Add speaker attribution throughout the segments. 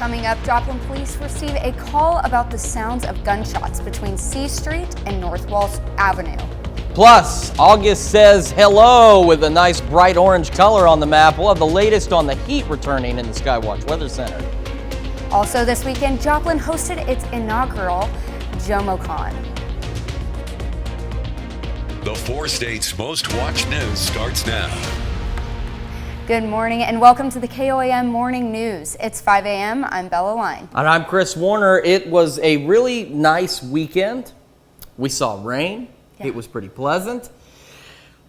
Speaker 1: Coming up, Joplin police receive a call about the sounds of gunshots between C Street and North Walsh Avenue.
Speaker 2: Plus, August says hello with a nice bright orange color on the map. We'll have the latest on the heat returning in the Skywatch Weather Center.
Speaker 1: Also this weekend, Joplin hosted its inaugural Germocon.
Speaker 3: The 4 states' most watched news starts now.
Speaker 1: Good morning and welcome to the KOAM Morning News. It's 5 a.m. I'm Bella Line.
Speaker 2: And I'm Chris Warner. It was a really nice weekend. We saw rain. Yeah. It was pretty pleasant.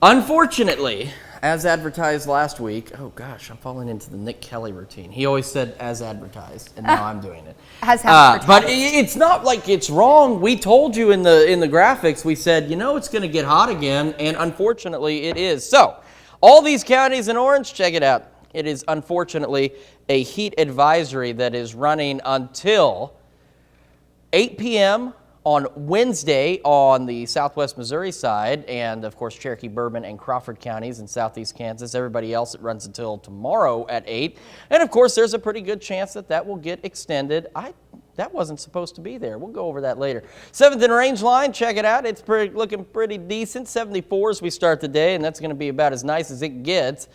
Speaker 2: Unfortunately, as advertised last week, oh gosh, I'm falling into the Nick Kelly routine. He always said as advertised, and now I'm doing it. But it's not like it's wrong. We told you in the graphics, we said, you know, it's going to get hot again, and unfortunately it is. So, all these counties in orange, check it out. It is unfortunately a heat advisory that is running until 8 p.m. on Wednesday on the southwest Missouri side, and of course Cherokee, Bourbon, and Crawford counties in southeast Kansas. Everybody else, it runs until tomorrow at 8. And of course there's a pretty good chance that will get extended. That wasn't supposed to be there. We'll go over that later. 7th and range line, check it out. It's looking pretty decent. 74 as we start the day, and that's going to be about as nice as it gets.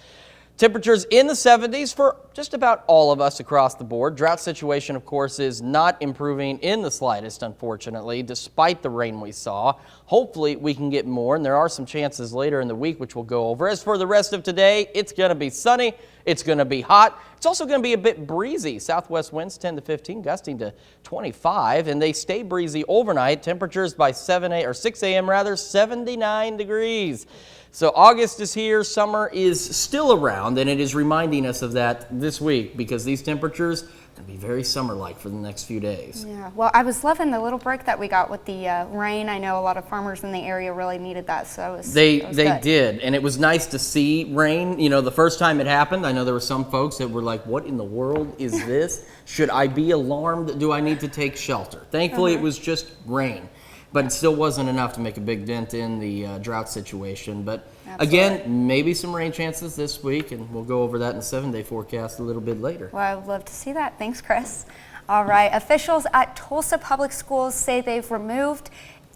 Speaker 2: Temperatures in the 70s for just about all of us across the board. Drought situation, of course, is not improving in the slightest, unfortunately, despite the rain we saw. Hopefully, we can get more, and there are some chances later in the week, which we'll go over. As for the rest of today, it's going to be sunny. It's going to be hot. It's also going to be a bit breezy. Southwest winds 10 to 15, gusting to 25, and they stay breezy overnight. Temperatures by 6 a.m. rather, 79 degrees. So August is here, summer is still around, and it is reminding us of that this week because these temperatures are going to be very summer-like for the next few days.
Speaker 1: Yeah, well, I was loving the little break that we got with the rain. I know a lot of farmers in the area really needed that, so it was
Speaker 2: They
Speaker 1: good.
Speaker 2: did, and it was nice to see rain. You know, the first time it happened, I know there were some folks that were like, what in the world is this? Should I be alarmed? Do I need to take shelter? Thankfully, it was just rain. But it still wasn't enough to make a big dent in the drought situation. But again, maybe some rain chances this week, and we'll go over that in the 7-day forecast a little bit later.
Speaker 1: Well, I would love to see that. Thanks, Chris. All right, officials at Tulsa Public Schools say they've removed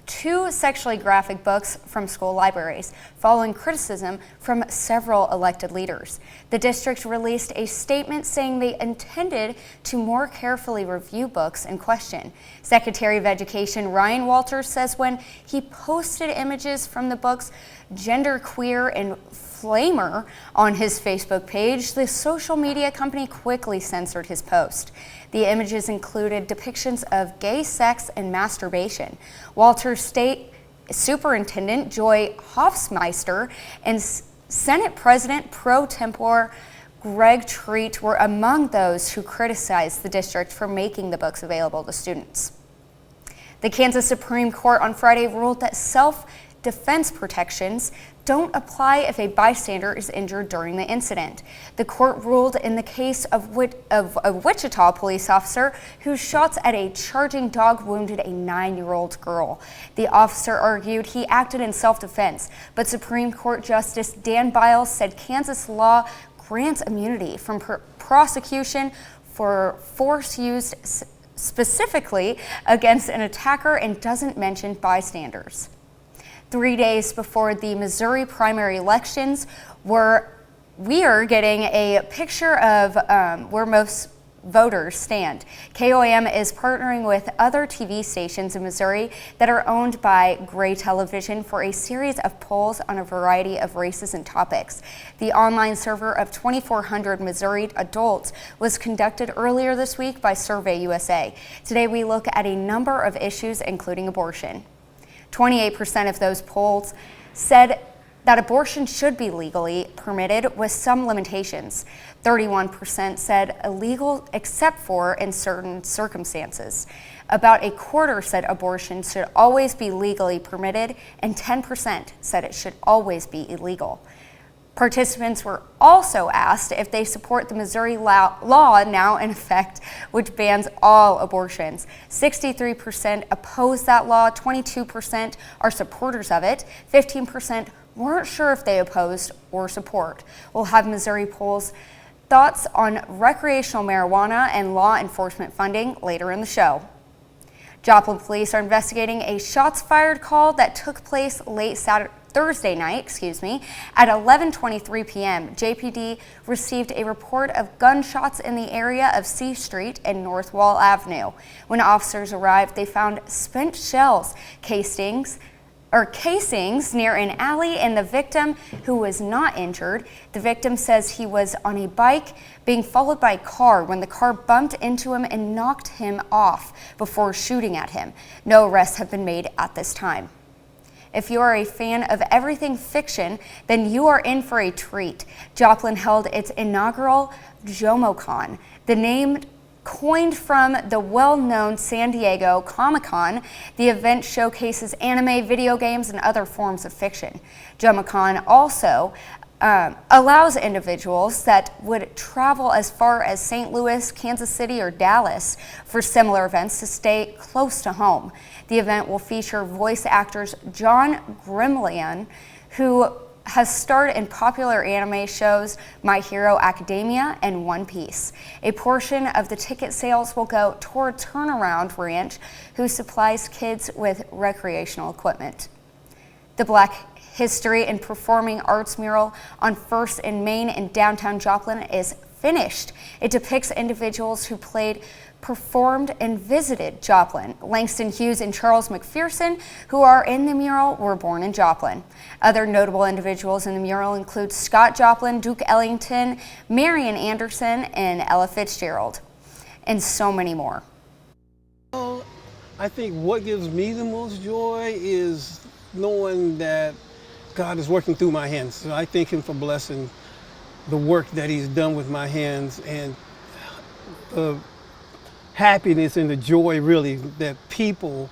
Speaker 1: 2 sexually graphic books from school libraries, following criticism from several elected leaders. The district released a statement saying they intended to more carefully review books in question. Secretary of Education Ryan Walters says when he posted images from the books Genderqueer and Flamer on his Facebook page, the social media company quickly censored his post. The images included depictions of gay sex and masturbation. Walters State Superintendent Joy Hofmeister and Senate President pro tempore Greg Treat were among those who criticized the district for making the books available to students. The Kansas Supreme Court on Friday ruled that self-defense protections don't apply if a bystander is injured during the incident. The court ruled in the case of a Wichita police officer whose shots at a charging dog wounded a 9-year-old girl. The officer argued he acted in self-defense, but Supreme Court Justice Dan Biles said Kansas law grants immunity from prosecution for force used specifically against an attacker and doesn't mention bystanders. 3 days before the Missouri primary elections, we are getting a picture of where most voters stand. KOAM is partnering with other TV stations in Missouri that are owned by Gray Television for a series of polls on a variety of races and topics. The online survey of 2,400 Missouri adults was conducted earlier this week by Survey USA. Today we look at a number of issues, including abortion. 28% of those polls said that abortion should be legally permitted with some limitations. 31% said illegal except for in certain circumstances. About a quarter said abortion should always be legally permitted, and 10% said it should always be illegal. Participants were also asked if they support the Missouri law now in effect, which bans all abortions. 63% oppose that law, 22% are supporters of it, 15% weren't sure if they opposed or support. We'll have Missouri polls thoughts on recreational marijuana and law enforcement funding later in the show. Joplin police are investigating a shots fired call that took place late Thursday night, at 11:23 p.m. JPD received a report of gunshots in the area of C Street and North Wall Avenue. When officers arrived, they found spent shells, casings near an alley, and the victim, who was not injured. The victim says he was on a bike being followed by a car when the car bumped into him and knocked him off before shooting at him. No arrests have been made at this time. If you are a fan of everything fiction, then you are in for a treat. Joplin held its inaugural Germocon. The name coined from the well-known San Diego Comic-Con, the event showcases anime, video games, and other forms of fiction. Germocon also allows individuals that would travel as far as St. Louis, Kansas City, or Dallas for similar events to stay close to home. The event will feature voice actors John Grimlian, who has starred in popular anime shows My Hero Academia and One Piece. A portion of the ticket sales will go toward Turnaround Ranch, who supplies kids with recreational equipment. The Black History and Performing Arts mural on First in Maine in downtown Joplin is finished. It depicts individuals who performed and visited Joplin. Langston Hughes and Charles McPherson, who are in the mural, were born in Joplin. Other notable individuals in the mural include Scott Joplin, Duke Ellington, Marian Anderson, and Ella Fitzgerald, and so many more.
Speaker 4: Well, I think what gives me the most joy is knowing that God is working through my hands. So I thank Him for blessing the work that He's done with my hands, and the happiness and the joy really that people,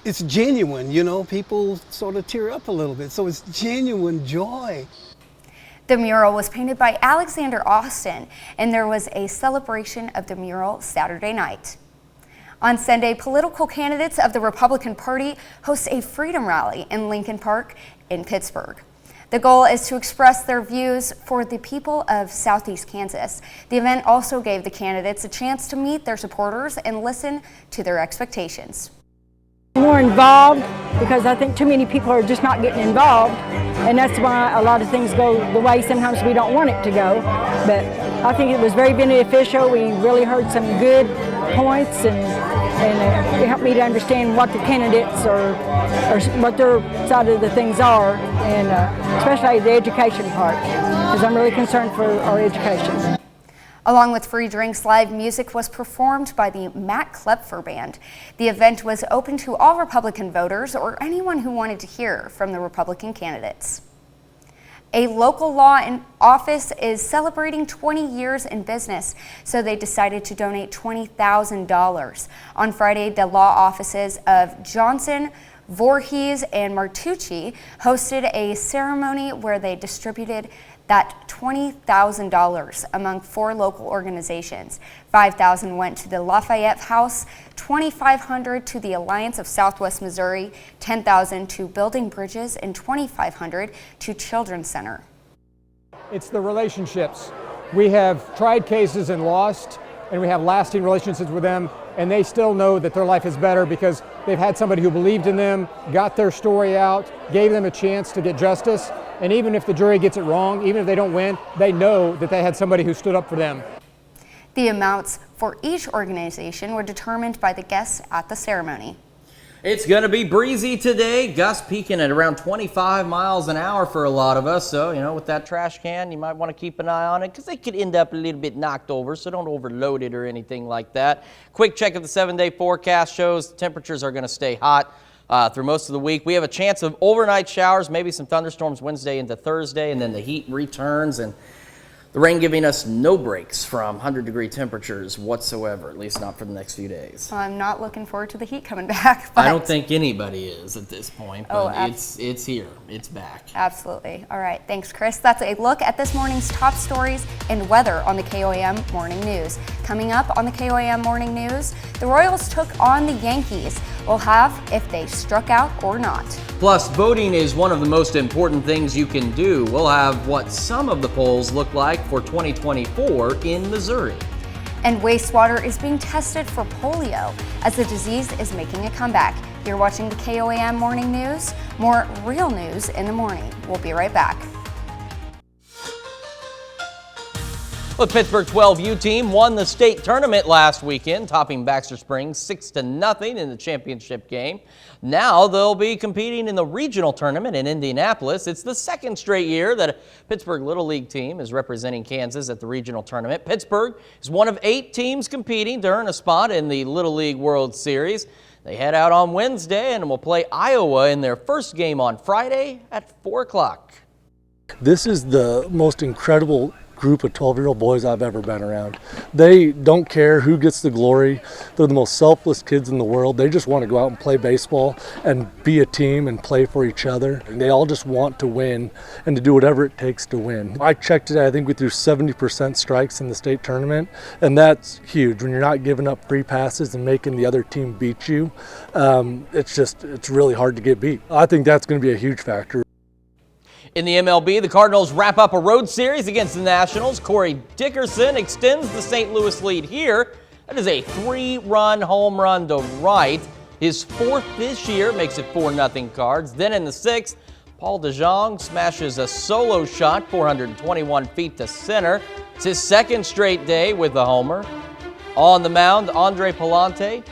Speaker 4: it's genuine, people sort of tear up a little bit. So it's genuine joy.
Speaker 1: The mural was painted by Alexander Austin, and there was a celebration of the mural Saturday night. On Sunday, political candidates of the Republican Party host a freedom rally in Lincoln Park in Pittsburgh. The goal is to express their views for the people of Southeast Kansas. The event also gave the candidates a chance to meet their supporters and listen to their expectations.
Speaker 5: More involved, because I think too many people are just not getting involved, and that's why a lot of things go the way sometimes we don't want it to go. But I think it was very beneficial. We really heard some good points, and it helped me to understand what the candidates or what their side of the things are, and especially the education part, because I'm really concerned for our education.
Speaker 1: Along with free drinks, live music was performed by the Matt Klepfer Band. The event was open to all Republican voters or anyone who wanted to hear from the Republican candidates. A local law office is celebrating 20 years in business, so they decided to donate $20,000. On Friday, the law offices of Johnson, Voorhees, and Martucci hosted a ceremony where they distributed that $20,000 among 4 local organizations. $5,000 went to the Lafayette House, $2,500 to the Alliance of Southwest Missouri, $10,000 to Building Bridges, and $2,500 to Children's Center.
Speaker 6: It's the relationships. We have tried cases and lost, and we have lasting relationships with them, and they still know that their life is better because they've had somebody who believed in them, got their story out, gave them a chance to get justice. And even if the jury gets it wrong, even if they don't win, they know that they had somebody who stood up for them.
Speaker 1: The amounts for each organization were determined by the guests at the ceremony.
Speaker 2: It's going to be breezy today. Gusts peaking at around 25 miles an hour for a lot of us. So, with that trash can, you might want to keep an eye on it because they could end up a little bit knocked over. So don't overload it or anything like that. Quick check of the 7-day forecast shows temperatures are going to stay hot through most of the week. We have a chance of overnight showers, maybe some thunderstorms Wednesday into Thursday, and then the heat returns, and the rain giving us no breaks from 100-degree temperatures whatsoever, at least not for the next few days.
Speaker 1: I'm not looking forward to the heat coming back. But
Speaker 2: I don't think anybody is at this point, but it's here. It's back.
Speaker 1: Absolutely. All right. Thanks, Chris. That's a look at this morning's top stories and weather on the KOAM Morning News. Coming up on the KOAM Morning News, the Royals took on the Yankees. We'll have if they struck out or not.
Speaker 2: Plus, voting is one of the most important things you can do. We'll have what some of the polls look like strike for 2024 in Missouri.
Speaker 1: And wastewater is being tested for polio as the disease is making a comeback. You're watching the KOAM Morning News. More real news in the morning. We'll be right back.
Speaker 2: The Pittsburgh 12U team won the state tournament last weekend, topping Baxter Springs 6-0 in the championship game. Now they'll be competing in the regional tournament in Indianapolis. It's the second straight year that a Pittsburgh Little League team is representing Kansas at the regional tournament. Pittsburgh is one of 8 teams competing to earn a spot in the Little League World Series. They head out on Wednesday and will play Iowa in their first game on Friday at 4 o'clock.
Speaker 7: This is the most incredible group of 12-year-old boys I've ever been around. They don't care who gets the glory. They're the most selfless kids in the world. They just want to go out and play baseball and be a team and play for each other. And they all just want to win and to do whatever it takes to win. I checked today, I think we threw 70% strikes in the state tournament, and that's huge. When you're not giving up free passes and making the other team beat you, it's really hard to get beat. I think that's going to be a huge factor.
Speaker 2: In the MLB, the Cardinals wrap up a road series against the Nationals. Corey Dickerson extends the St. Louis lead here. That is a 3-run home run to right. His 4th this year makes it 4-0 Cards. Then in the 6th, Paul DeJong smashes a solo shot 421 feet to center. It's his 2nd straight day with a homer. On the mound, Andre Palante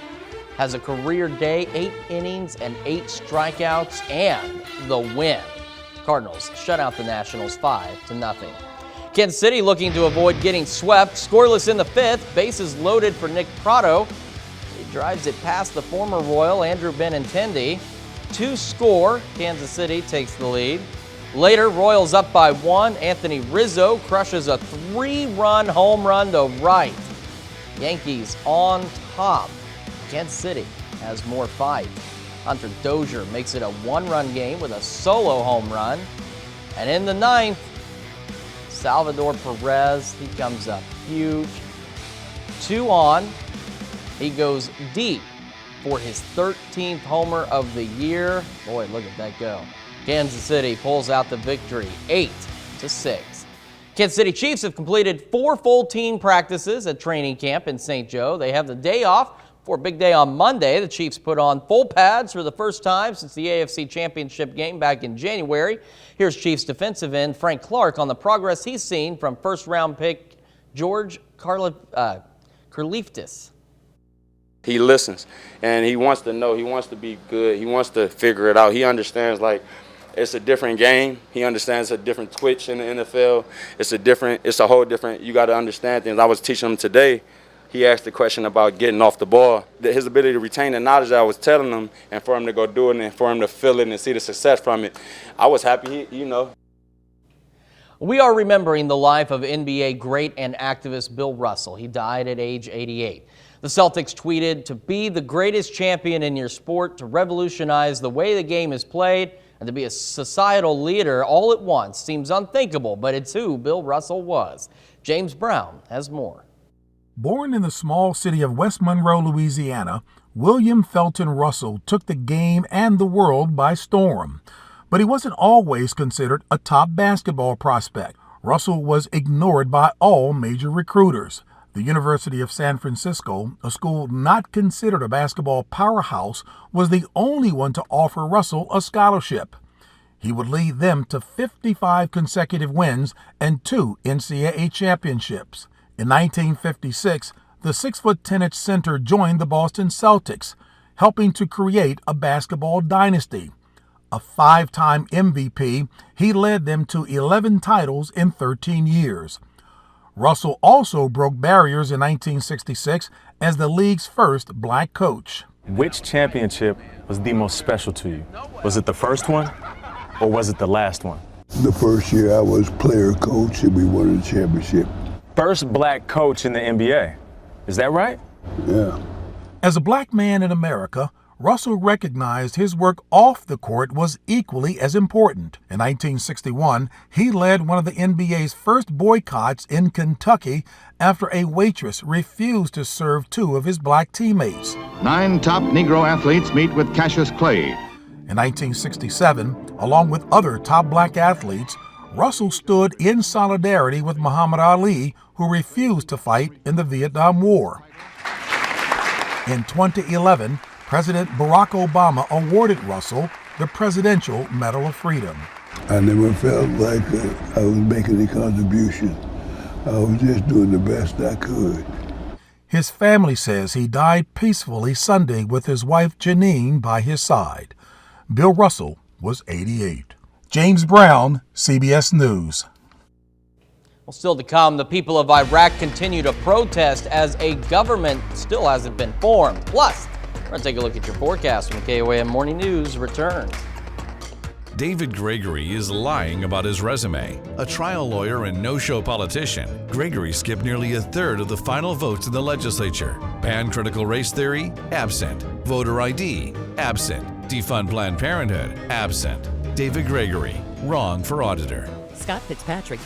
Speaker 2: has a career day, 8 innings and 8 strikeouts, and the win. Cardinals shut out the Nationals 5-0. Kansas City looking to avoid getting swept. Scoreless in the 5th. Bases loaded for Nick Pratto. He drives it past the former Royal, Andrew Benintendi. 2 score. Kansas City takes the lead. Later, Royals up by 1. Anthony Rizzo crushes a 3-run home run to right. Yankees on top. Kansas City has more fight. Hunter Dozier makes it a 1-run game with a solo home run. And in the 9th, Salvador Perez, he comes up huge. 2 on. He goes deep for his 13th homer of the year. Boy, look at that go. Kansas City pulls out the victory, 8-6. Kansas City Chiefs have completed 4 full team practices at training camp in St. Joe. They have the day off for a big day on Monday. The Chiefs put on full pads for the first time since the AFC Championship game back in January. Here's Chiefs defensive end Frank Clark on the progress he's seen from first-round pick George Karlaftis.
Speaker 8: He listens, and he wants to know. He wants to be good. He wants to figure it out. He understands, like, it's a different game. He understands a different twitch in the NFL. It's a whole different, you got to understand things. I was teaching him today. He asked the question about getting off the ball. His ability to retain the knowledge that I was telling him and for him to go do it and for him to feel it and see the success from it, I was happy,
Speaker 2: We are remembering the life of NBA great and activist Bill Russell. He died at age 88. The Celtics tweeted, "To be the greatest champion in your sport, to revolutionize the way the game is played, and to be a societal leader all at once seems unthinkable, but it's who Bill Russell was." James Brown has more.
Speaker 9: Born in the small city of West Monroe, Louisiana, William Felton Russell took the game and the world by storm. But he wasn't always considered a top basketball prospect. Russell was ignored by all major recruiters. The University of San Francisco, a school not considered a basketball powerhouse, was the only one to offer Russell a scholarship. He would lead them to 55 consecutive wins and 2 NCAA championships. In 1956, the 6'10" center joined the Boston Celtics, helping to create a basketball dynasty. A 5-time MVP, he led them to 11 titles in 13 years. Russell also broke barriers in 1966 as the league's first black coach.
Speaker 10: Which championship was the most special to you? Was it the first one or was it the last one?
Speaker 11: The first year I was player coach and we won the championship.
Speaker 10: First black coach in the NBA. Is that right?
Speaker 11: Yeah.
Speaker 9: As a black man in America, Russell recognized his work off the court was equally as important. In 1961, he led one of the NBA's first boycotts in Kentucky after a waitress refused to serve 2 of his black teammates.
Speaker 12: 9 top Negro athletes meet with Cassius Clay.
Speaker 9: In 1967, along with other top black athletes, Russell stood in solidarity with Muhammad Ali, who refused to fight in the Vietnam War. In 2011, President Barack Obama awarded Russell the Presidential Medal of Freedom.
Speaker 11: I never felt like I was making a contribution. I was just doing the best I could.
Speaker 9: His family says he died peacefully Sunday with his wife Janine by his side. Bill Russell was 88. James Brown, CBS News.
Speaker 2: Well, still to come, the people of Iraq continue to protest as a government still hasn't been formed. Plus, we're going to take a look at your forecast when KOAM Morning News returns.
Speaker 13: David Gregory is lying about his resume. A trial lawyer and no-show politician, Gregory skipped nearly a third of the final votes in the legislature. Ban critical race theory? Absent. Voter ID? Absent. Defund Planned Parenthood? Absent. David Gregory, wrong for auditor.
Speaker 14: Scott Fitzpatrick.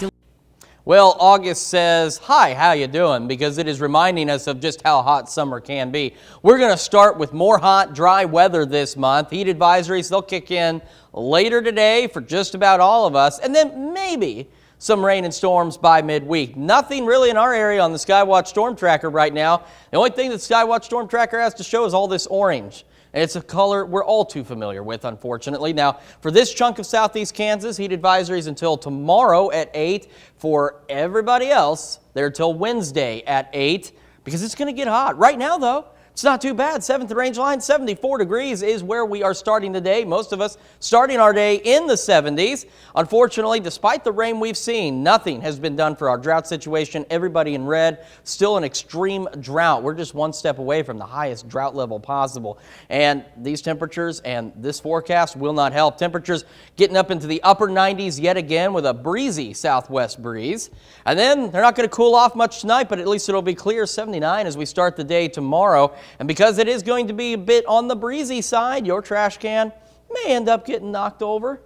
Speaker 2: Well, August says, hi, how you doing? Because it is reminding us of just how hot summer can be. We're going to start with more hot, dry weather this month. Heat advisories, they'll kick in later today for just about all of us. And then maybe some rain and storms by midweek. Nothing really in our area on the Skywatch Storm Tracker right now. The only thing that Skywatch Storm Tracker has to show is all this orange. And it's a color we're all too familiar with, unfortunately. Now, for this chunk of southeast Kansas, heat advisories until tomorrow at 8. For everybody else, they're till Wednesday at 8 because it's going to get hot. Right now, though, it's not too bad. 7th range line, 74 degrees is where we are starting the day. Most of us starting our day in the 70s. Unfortunately, despite the rain we've seen, nothing has been done for our drought situation. Everybody in red, still an extreme drought. We're just one step away from the highest drought level possible. And these temperatures and this forecast will not help. Temperatures getting up into the upper 90s yet again with a breezy southwest breeze. And then they're not going to cool off much tonight, but at least it'll be clear 79 as we start the day tomorrow. And because it is going to be a bit on the breezy side, your trash can may end up getting knocked over.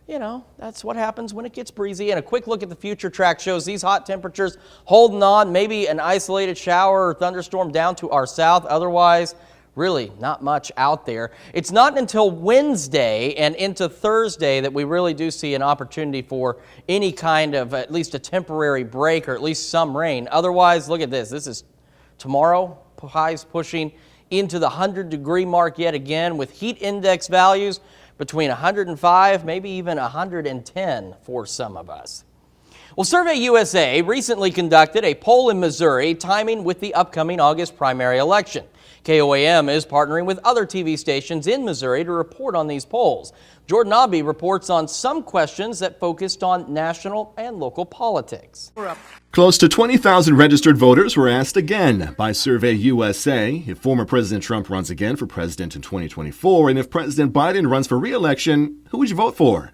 Speaker 2: You know, that's what happens when it gets breezy. And a quick look at the future track shows these hot temperatures holding on, maybe an isolated shower or thunderstorm down to our south. Otherwise, really not much out there. It's not until Wednesday and into Thursday that we really do see an opportunity for any kind of at least a temporary break or at least some rain. Otherwise, look at this. This is tomorrow. Highs pushing into the 100-degree mark yet again with heat index values between 105, maybe even 110 for some of us. Well, Survey USA recently conducted a poll in Missouri timing with the upcoming August primary election. KOAM is partnering with other TV stations in Missouri to report on these polls. Jordan Abbey reports on some questions that focused on national and local politics.
Speaker 15: Close to 20,000 registered voters were asked again by Survey USA if former President Trump runs again for president in 2024 and if President Biden runs for re-election, who would you vote for?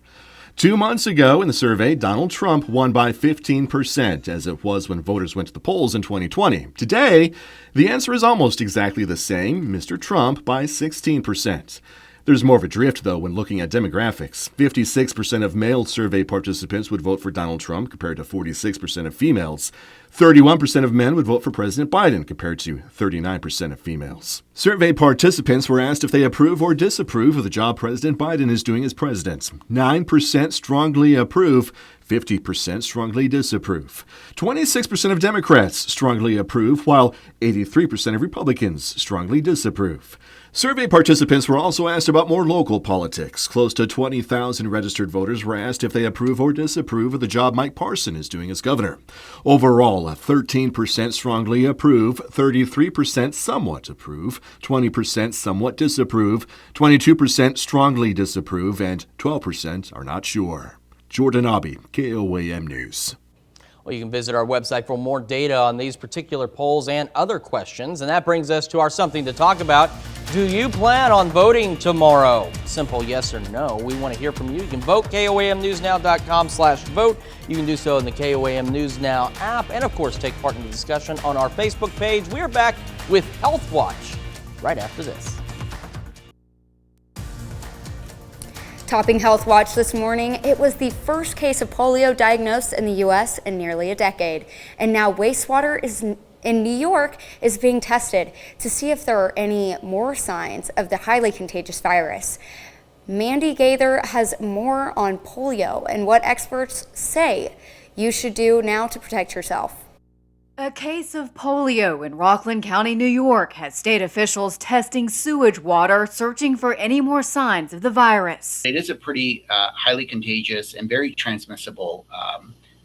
Speaker 15: 2 months ago in the survey, Donald Trump won by 15%, as it was when voters went to the polls in 2020. Today, the answer is almost exactly the same, Mr. Trump by 16%. There's more of a drift, though, when looking at demographics. 56% of male survey participants would vote for Donald Trump, compared to 46% of females. 31% of men would vote for President Biden, compared to 39% of females. Survey participants were asked if they approve or disapprove of the job President Biden is doing as president. 9% strongly approve, 50% strongly disapprove. 26% of Democrats strongly approve, while 83% of Republicans strongly disapprove. Survey participants were also asked about more local politics. Close to 20,000 registered voters were asked if they approve or disapprove of the job Mike Parson is doing as governor. Overall, 13% strongly approve, 33% somewhat approve, 20% somewhat disapprove, 22% strongly disapprove, and 12% are not sure. Jordan Abbey, KOAM News.
Speaker 2: Well, you can visit our website for more data on these particular polls and other questions. And that brings us to our something to talk about. Do you plan on voting tomorrow? Simple yes or no. We want to hear from you. You can vote KOAMNewsNow.com/vote. You can do so in the KOAM News Now app. And of course, take part in the discussion on our Facebook page. We are back with Health Watch right after this.
Speaker 1: Topping Health Watch this morning, it was the first case of polio diagnosed in the U.S. in nearly a decade. And now wastewater in New York is being tested to see if there are any more signs of the highly contagious virus. Mandy Gaither has more on polio and what experts say you should do now to protect yourself.
Speaker 14: A case of polio in Rockland County, New York, has state officials testing sewage water, searching for any more signs of the virus.
Speaker 16: It is a pretty highly contagious and very transmissible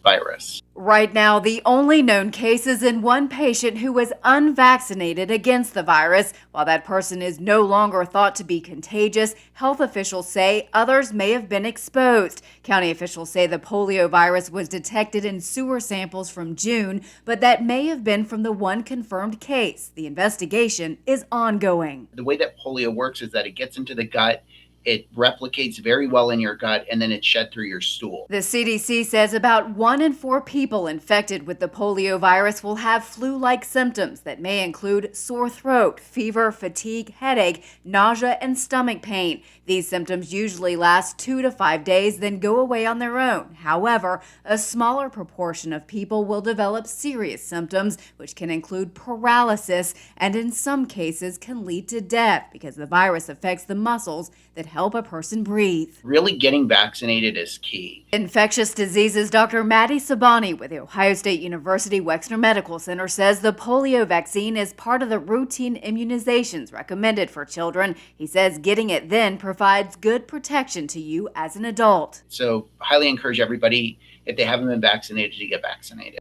Speaker 16: virus.
Speaker 14: Right now, the only known case is in one patient who was unvaccinated against the virus. While that person is no longer thought to be contagious, health officials say others may have been exposed. County officials say the polio virus was detected in sewer samples from June, but that may have been from the one confirmed case. The investigation is ongoing.
Speaker 16: The way that polio works is that it gets into the gut, it replicates very well in your gut, and then it's shed through your stool.
Speaker 14: The CDC says about 1 in 4 people infected with the polio virus will have flu-like symptoms that may include sore throat, fever, fatigue, headache, nausea, and stomach pain. These symptoms usually last 2 to 5 days, then go away on their own. However, a smaller proportion of people will develop serious symptoms, which can include paralysis and in some cases can lead to death because the virus affects the muscles that help a person breathe.
Speaker 16: Really getting vaccinated is key.
Speaker 14: Infectious diseases Dr. Maddie Sabani with the Ohio State University Wexner Medical Center says the polio vaccine is part of the routine immunizations recommended for children. He says getting it then provides good protection to you as an adult.
Speaker 16: So highly encourage everybody, if they haven't been vaccinated, to get vaccinated.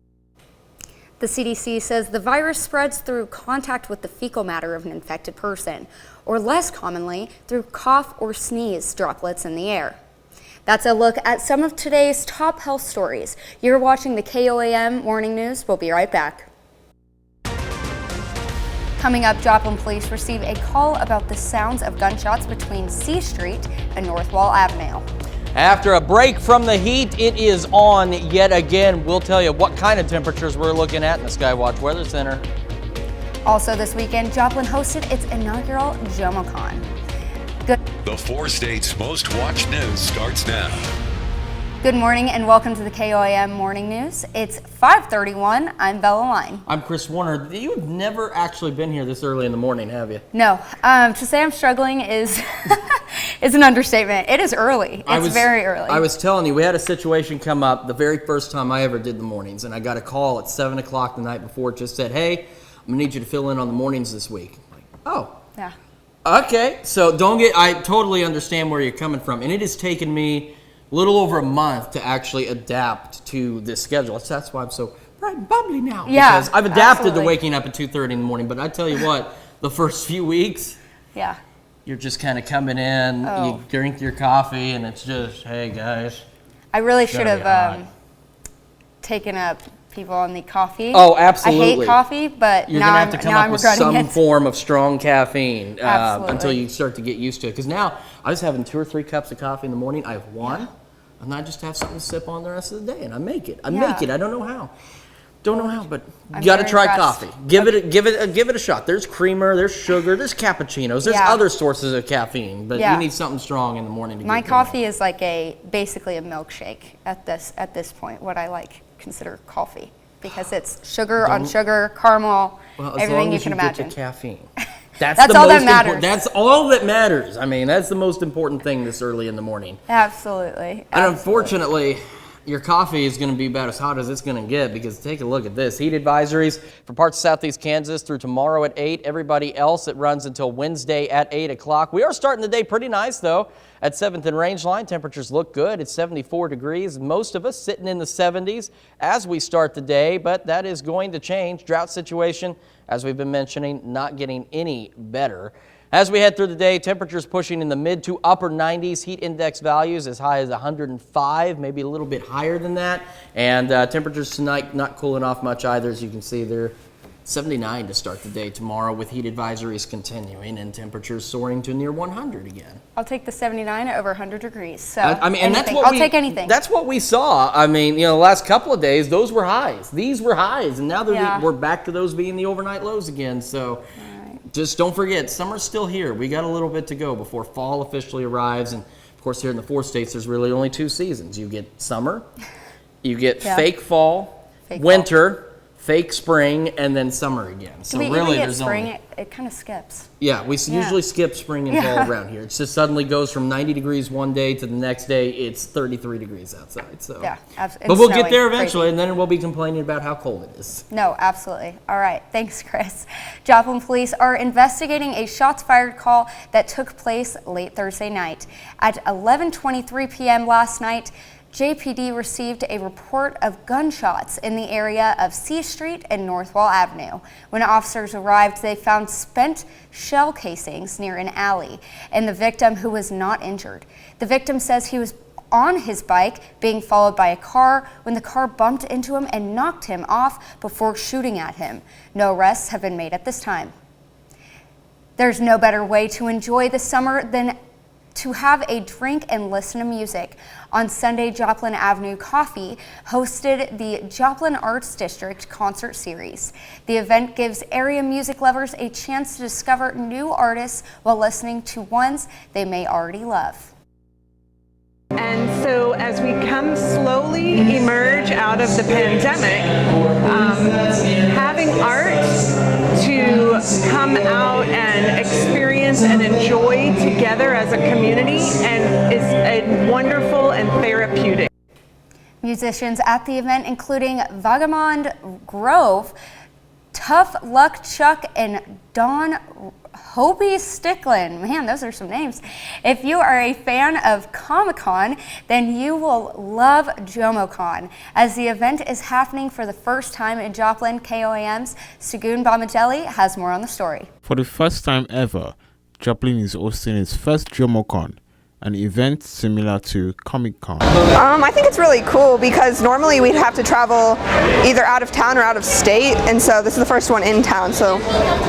Speaker 1: The CDC says the virus spreads through contact with the fecal matter of an infected person, or less commonly, through cough or sneeze droplets in the air. That's a look at some of today's top health stories. You're watching the KOAM Morning News. We'll be right back. Coming up, Joplin police receive a call about the sounds of gunshots between C Street and North Wall Avenue.
Speaker 2: After a break from the heat, it is on yet again. We'll tell you what kind of temperatures we're looking at in the Skywatch Weather Center.
Speaker 1: Also this weekend, Joplin hosted its inaugural Germocon.
Speaker 3: The 4 states' most watched news starts now.
Speaker 1: Good morning and welcome to the KOAM Morning News. It's 5:31. I'm Bella Line.
Speaker 2: I'm Chris Warner. You've never actually been here this early in the morning, have you?
Speaker 1: No. To say I'm struggling is is an understatement. It is early. It's very early.
Speaker 2: I was telling you, we had a situation come up the very first time I ever did the mornings, and I got a call at 7 o'clock the night before. It just said, hey, I'm going to need you to fill in on the mornings this week. I'm like, oh.
Speaker 1: Yeah.
Speaker 2: Okay. So I totally understand where you're coming from, and it has taken me a little over a month to actually adapt to this schedule. That's why I'm so bright and bubbly now.
Speaker 1: Yeah,
Speaker 2: because I've adapted
Speaker 1: absolutely
Speaker 2: to waking up at 2:30 in the morning. But I tell you what, the first few weeks,
Speaker 1: yeah,
Speaker 2: you're just kind of coming in, you drink your coffee, and it's just, hey guys. I
Speaker 1: really should have taken up people on the coffee.
Speaker 2: Oh, absolutely.
Speaker 1: I hate coffee, but
Speaker 2: you're
Speaker 1: now
Speaker 2: gonna have to come up with some
Speaker 1: it.
Speaker 2: form of strong caffeine
Speaker 1: Absolutely.
Speaker 2: until you start to get used to it. Because now I was having 2 or 3 cups of coffee in the morning. I have one, and I just have something to sip on the rest of the day, and I make it. I don't know how. Don't know how, but you got to try coffee. Give it a shot. There's creamer, there's sugar, there's cappuccinos, there's other sources of caffeine, but you need something strong in the morning to get
Speaker 1: My coffee is like basically a milkshake at this point. What I consider coffee, because it's sugar on sugar, caramel, everything you can imagine.
Speaker 2: Get the caffeine.
Speaker 1: That's all that matters.
Speaker 2: That's all that matters. I mean, that's the most important thing this early in the morning.
Speaker 1: Absolutely.
Speaker 2: And unfortunately, your coffee is going to be about as hot as it's going to get, because take a look at this. Heat advisories for parts of southeast Kansas through tomorrow at 8. Everybody else, it runs until Wednesday at 8 o'clock. We are starting the day pretty nice, though. At 7th and Rangeline, temperatures look good. It's 74 degrees. Most of us sitting in the 70s as we start the day, but that is going to change. Drought situation, as we've been mentioning, not getting any better. As we head through the day, temperatures pushing in the mid to upper 90s. Heat index values as high as 105, maybe a little bit higher than that. And temperatures tonight not cooling off much either. As you can see, they're 79 to start the day tomorrow, with heat advisories continuing and temperatures soaring to near 100 again.
Speaker 1: I'll take the 79 over 100 degrees. So
Speaker 2: and that's what
Speaker 1: I'll take anything.
Speaker 2: That's what we saw. I mean, the last couple of days, those were highs. These were highs, and now we're back to those being the overnight lows again. So just don't forget, summer's still here. We got a little bit to go before fall officially arrives. And of course, here in the 4 states, there's really only 2 seasons. You get summer, you get fake fall, winter, fake spring, and then summer again. So
Speaker 1: we
Speaker 2: really,
Speaker 1: get
Speaker 2: there's
Speaker 1: spring,
Speaker 2: only...
Speaker 1: it kind of skips.
Speaker 2: Yeah, we usually skip spring and fall around here. It just suddenly goes from 90 degrees one day to the next day it's 33 degrees outside. So
Speaker 1: yeah, absolutely.
Speaker 2: But we'll get there eventually, and then we'll be complaining about how cold it is.
Speaker 1: No, absolutely. All right, thanks, Chris. Joplin police are investigating a shots fired call that took place late Thursday night. At 11:23 p.m. last night, JPD received a report of gunshots in the area of C Street and Northwall Avenue. When officers arrived, they found spent shell casings near an alley and the victim, who was not injured. The victim says he was on his bike being followed by a car when the car bumped into him and knocked him off before shooting at him. No arrests have been made at this time. There's no better way to enjoy the summer than to have a drink and listen to music. On Sunday, Joplin Avenue Coffee hosted the Joplin Arts District concert series. The event gives area music lovers a chance to discover new artists while listening to ones they may already love.
Speaker 17: And so as we come slowly emerge out of the pandemic, having art to come out and experience and enjoy together as a community and is a wonderful and therapeutic.
Speaker 1: Musicians at the event, including Vagabond Grove, Tough Luck Chuck, and Don Hobie Sticklin. Man, those are some names. If you are a fan of Comic-Con, then you will love Germocon. As the event is happening for the first time in Joplin, KOAM's Segun Bamadelli has more on the story.
Speaker 18: For the first time ever, Joplin is hosting its first Germocon, an event similar to Comic-Con.
Speaker 19: I think it's really cool because normally we'd have to travel either out of town or out of state, and so this is the first one in town, so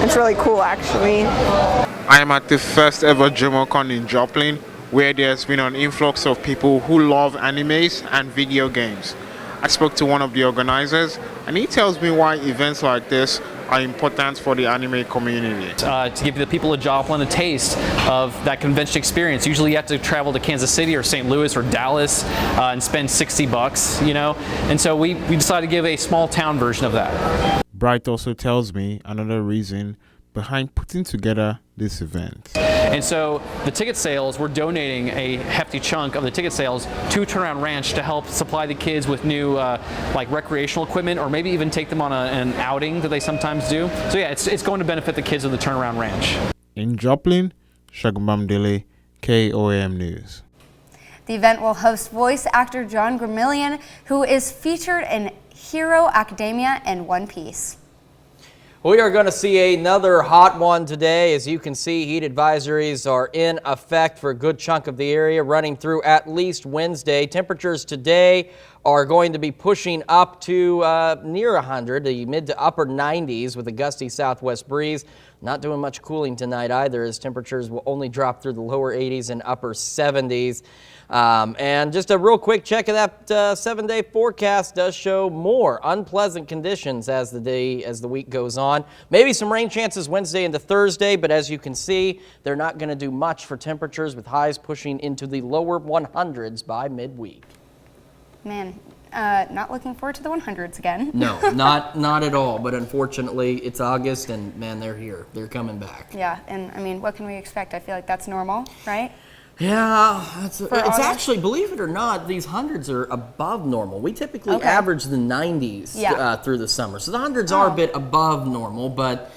Speaker 19: it's really cool actually.
Speaker 18: I am at the first ever Germocon in Joplin, where there's been an influx of people who love animes and video games. I spoke to one of the organizers, and he tells me why events like this are important for the anime community.
Speaker 20: To give the people of Joplin a taste of that convention experience. Usually you have to travel to Kansas City or St. Louis or Dallas and spend $60, you know? And so we decided to give a small town version of that.
Speaker 18: Bright also tells me another reason behind putting together this event.
Speaker 20: And so the ticket sales, we're donating a hefty chunk of the ticket sales to Turnaround Ranch to help supply the kids with new like recreational equipment, or maybe even take them on an outing that they sometimes do. So yeah, it's going to benefit the kids of the Turnaround Ranch.
Speaker 18: In Joplin, Shagubam Dele, KOAM News.
Speaker 1: The event will host voice actor John Gramillion, who is featured in Hero Academia and One Piece.
Speaker 2: We are going to see another hot one today. As you can see, heat advisories are in effect for a good chunk of the area, running through at least Wednesday. Temperatures today are going to be pushing up to near 100, the mid to upper 90s with a gusty southwest breeze. Not doing much cooling tonight either, as temperatures will only drop through the lower 80s and upper 70s. And just a real quick check of that 7-day forecast does show more unpleasant conditions as the week goes on. Maybe some rain chances Wednesday into Thursday, but as you can see, they're not going to do much for temperatures, with highs pushing into the lower 100s by midweek.
Speaker 1: Man, not looking forward to the 100s again.
Speaker 2: No, not at all. But unfortunately, it's August, and man, they're here. They're coming back.
Speaker 1: Yeah, and I mean, what can we expect? I feel like that's normal, right?
Speaker 2: Yeah, it's actually, believe it or not, these hundreds are above normal. We typically average the 90s through the summer. So the hundreds are a bit above normal, but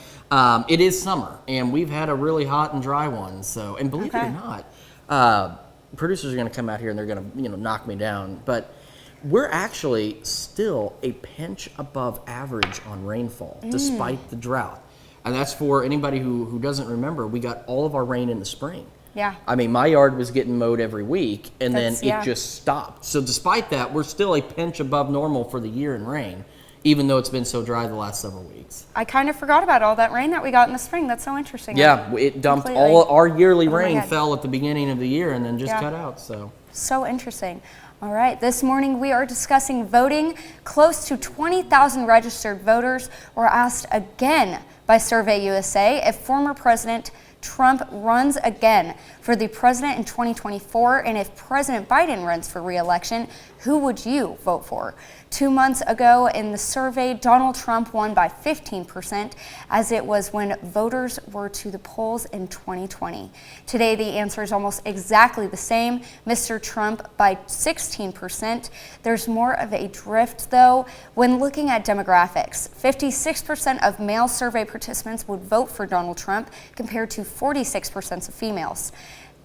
Speaker 2: it is summer, and we've had a really hot and dry one. So, and believe it or not, producers are going to come out here and they're going to knock me down, but we're actually still a pinch above average on rainfall, despite the drought. And that's for anybody who doesn't remember, we got all of our rain in the spring.
Speaker 1: Yeah.
Speaker 2: I mean, my yard was getting mowed every week, and then it just stopped. So despite that, we're still a pinch above normal for the year in rain, even though it's been so dry the last several weeks.
Speaker 1: I kind of forgot about all that rain that we got in the spring. That's so interesting.
Speaker 2: Yeah, it dumped all our yearly rain fell at the beginning of the year and then just cut out. So
Speaker 1: interesting. All right, this morning we are discussing voting. Close to 20,000 registered voters were asked again by Survey USA if former President Trump runs again for the president in 2024, and if President Biden runs for re-election, who would you vote for? 2 months ago in the survey, Donald Trump won by 15%, as it was when voters were to the polls in 2020. Today, the answer is almost exactly the same. Mr. Trump by 16%. There's more of a drift, though. When looking at demographics, 56% of male survey participants would vote for Donald Trump, compared to 46% of females.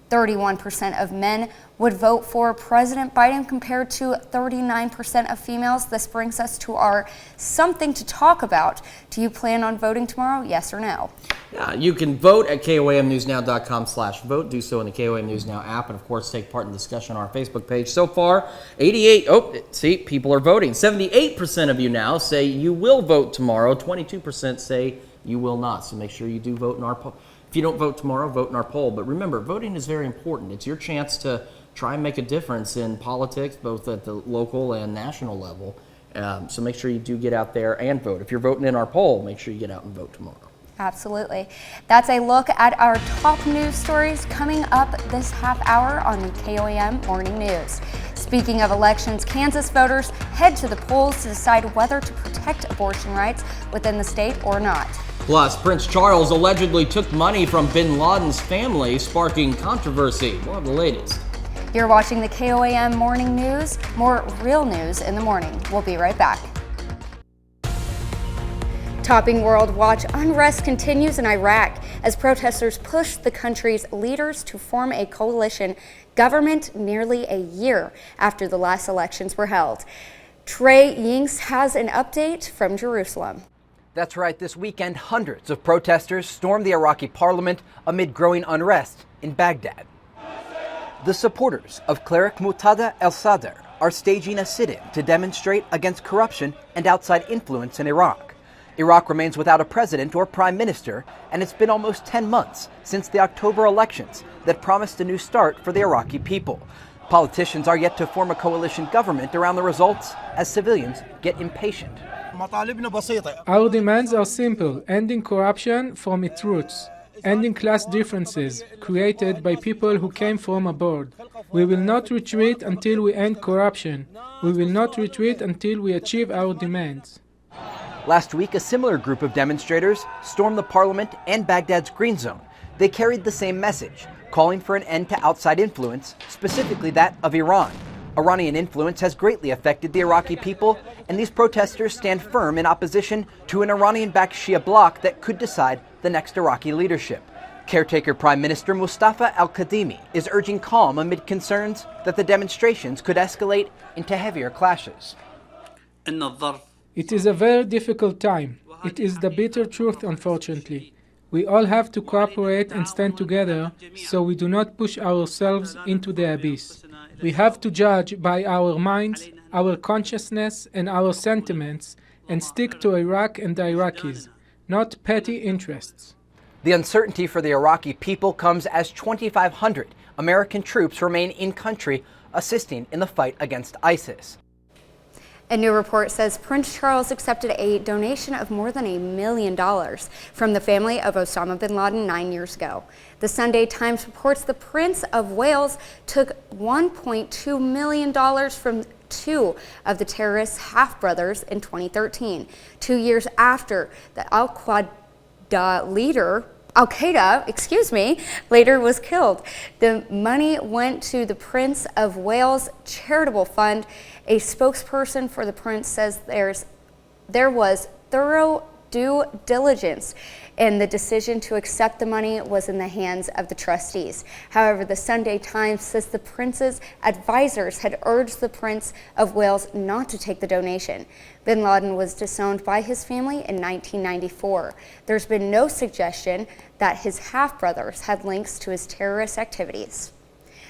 Speaker 1: 31% of men would vote for President Biden compared to 39% of females. This brings us to our something to talk about. Do you plan on voting tomorrow? Yes or no?
Speaker 2: Yeah, you can vote at KOAMnewsnow.com/vote. Do so in the KOAM News Now app, and of course take part in the discussion on our Facebook page. So far, people are voting. 78% of you now say you will vote tomorrow. 22% say you will not. So make sure you do vote in our poll. If you don't vote tomorrow, vote in our poll. But remember, voting is very important. It's your chance to try and make a difference in politics, both at the local and national level. So make sure you do get out there and vote. If you're voting in our poll, make sure you get out and vote tomorrow.
Speaker 1: Absolutely. That's a look at our top news stories coming up this half hour on the KOAM Morning News. Speaking of elections, Kansas voters head to the polls to decide whether to protect abortion rights within the state or not.
Speaker 2: Plus, Prince Charles allegedly took money from bin Laden's family, sparking controversy. We'll have the latest.
Speaker 1: You're watching the KOAM Morning News. More real news in the morning. We'll be right back. Topping World Watch, unrest continues in Iraq as protesters push the country's leaders to form a coalition government nearly a year after the last elections were held. Trey Yinks has an update from Jerusalem.
Speaker 21: That's right. This weekend, hundreds of protesters stormed the Iraqi parliament amid growing unrest in Baghdad. The supporters of cleric Muqtada al-Sadr are staging a sit-in to demonstrate against corruption and outside influence in Iraq. Iraq remains without a president or prime minister, and it's been almost 10 months since the October elections that promised a new start for the Iraqi people. Politicians are yet to form a coalition government around the results as civilians get impatient.
Speaker 22: Our demands are simple: ending corruption from its roots, ending class differences created by people who came from abroad. We will not retreat until we end corruption. We will not retreat until we achieve our demands.
Speaker 21: Last week, a similar group of demonstrators stormed the parliament and Baghdad's Green Zone. They carried the same message, calling for an end to outside influence, specifically that of Iran. Iranian influence has greatly affected the Iraqi people, and these protesters stand firm in opposition to an Iranian-backed Shia bloc that could decide the next Iraqi leadership. Caretaker Prime Minister Mustafa al-Kadhimi is urging calm amid concerns that the demonstrations could escalate into heavier clashes.
Speaker 22: It is a very difficult time. It is the bitter truth, unfortunately. We all have to cooperate and stand together so we do not push ourselves into the abyss. We have to judge by our minds, our consciousness, and our sentiments, and stick to Iraq and the Iraqis, not petty interests.
Speaker 21: The uncertainty for the Iraqi people comes as 2,500 American troops remain in country, assisting in the fight against ISIS.
Speaker 1: A new report says Prince Charles accepted a donation of more than $1 million from the family of Osama bin Laden 9 years ago. The Sunday Times reports the Prince of Wales took $1.2 million from two of the terrorists' half-brothers in 2013, 2 years after the Al-Qaeda later was killed. The money went to the Prince of Wales charitable fund. A spokesperson for the prince says there was thorough due diligence, and the decision to accept the money was in the hands of the trustees. However, the Sunday Times says the prince's advisors had urged the Prince of Wales not to take the donation. Bin Laden was disowned by his family in 1994. There's been no suggestion that his half-brothers had links to his terrorist activities.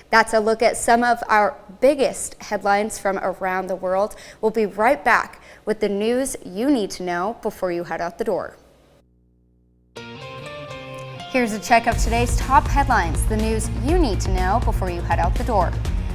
Speaker 1: That's a look at some of our biggest headlines from around the world. We'll be right back with the news you need to know before you head out the door. Here's a check of today's top headlines, the news you need to know before you head out the door.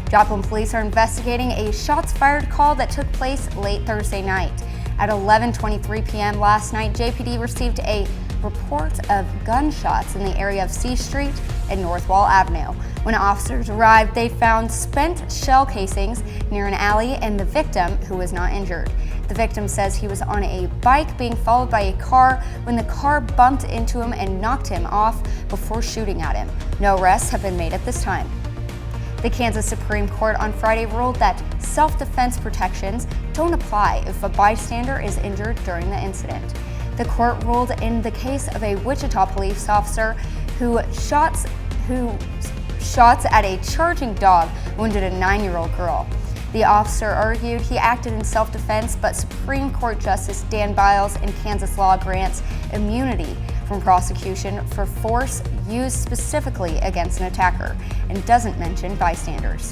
Speaker 1: Joplin police are investigating a shots fired call that took place late Thursday night. At 11:23 p.m. last night, JPD received a reports of gunshots in the area of C Street and North Wall Avenue. When officers arrived, they found spent shell casings near an alley and the victim, who was not injured. The victim says he was on a bike being followed by a car when the car bumped into him and knocked him off before shooting at him. No arrests have been made at this time. The Kansas Supreme Court on Friday ruled that self-defense protections don't apply if a bystander is injured during the incident. The court ruled in the case of a Wichita police officer who shots at a charging dog wounded a 9-year-old girl. The officer argued he acted in self-defense, but Supreme Court Justice Dan Biles in Kansas law grants immunity from prosecution for force used specifically against an attacker and doesn't mention bystanders.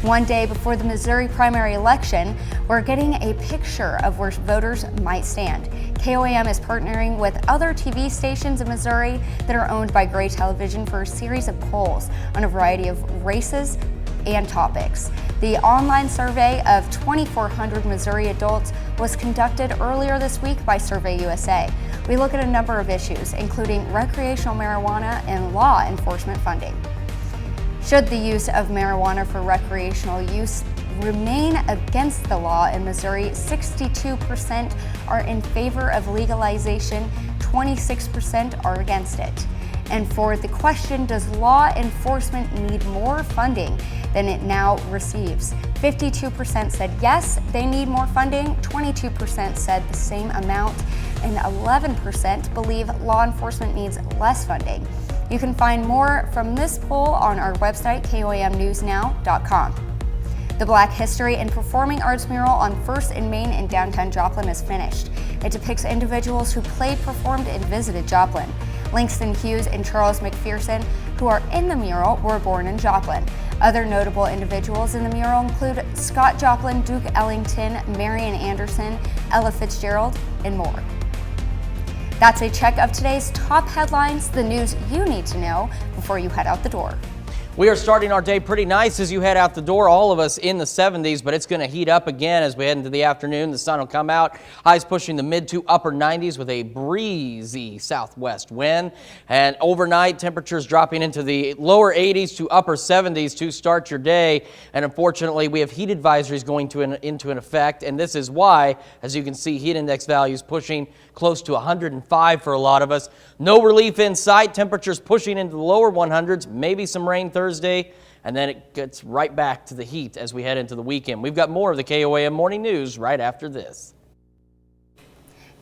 Speaker 1: One day before the Missouri primary election, we're getting a picture of where voters might stand. KOAM is partnering with other TV stations in Missouri that are owned by Gray Television for a series of polls on a variety of races and topics. The online survey of 2,400 Missouri adults was conducted earlier this week by Survey USA. We look at a number of issues, including recreational marijuana and law enforcement funding. Should the use of marijuana for recreational use remain against the law in Missouri, 62% are in favor of legalization, 26% are against it. And for the question, does law enforcement need more funding than it now receives? 52% said yes, they need more funding, 22% said the same amount, and 11% believe law enforcement needs less funding. You can find more from this poll on our website, KOAMnewsnow.com. The Black History and Performing Arts mural on 1st and Maine in downtown Joplin is finished. It depicts individuals who played, performed, and visited Joplin. Langston Hughes and Charles McPherson, who are in the mural, were born in Joplin. Other notable individuals in the mural include Scott Joplin, Duke Ellington, Marian Anderson, Ella Fitzgerald, and more. That's a check of today's top headlines, the news you need to know before you head out the door.
Speaker 2: We are starting our day pretty nice as you head out the door, all of us in the 70s, but it's going to heat up again as we head into the afternoon. The sun will come out, highs pushing the mid to upper 90s with a breezy southwest wind. And overnight, temperatures dropping into the lower 80s to upper 70s to start your day. And unfortunately, we have heat advisories going into an effect, and this is why, as you can see, heat index values pushing close to 105 for a lot of us. No relief in sight, temperatures pushing into the lower 100s, maybe some rain Thursday, and then it gets right back to the heat as we head into the weekend. We've got more of the KOAM Morning News right after this.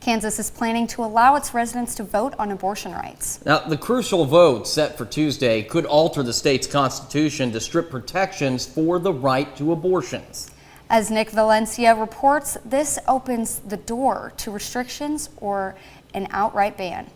Speaker 1: Kansas is planning to allow its residents to vote on abortion rights.
Speaker 2: Now, the crucial vote set for Tuesday could alter the state's constitution to strip protections for the right to abortions.
Speaker 1: As Nick Valencia reports, this opens the door to restrictions or an outright ban.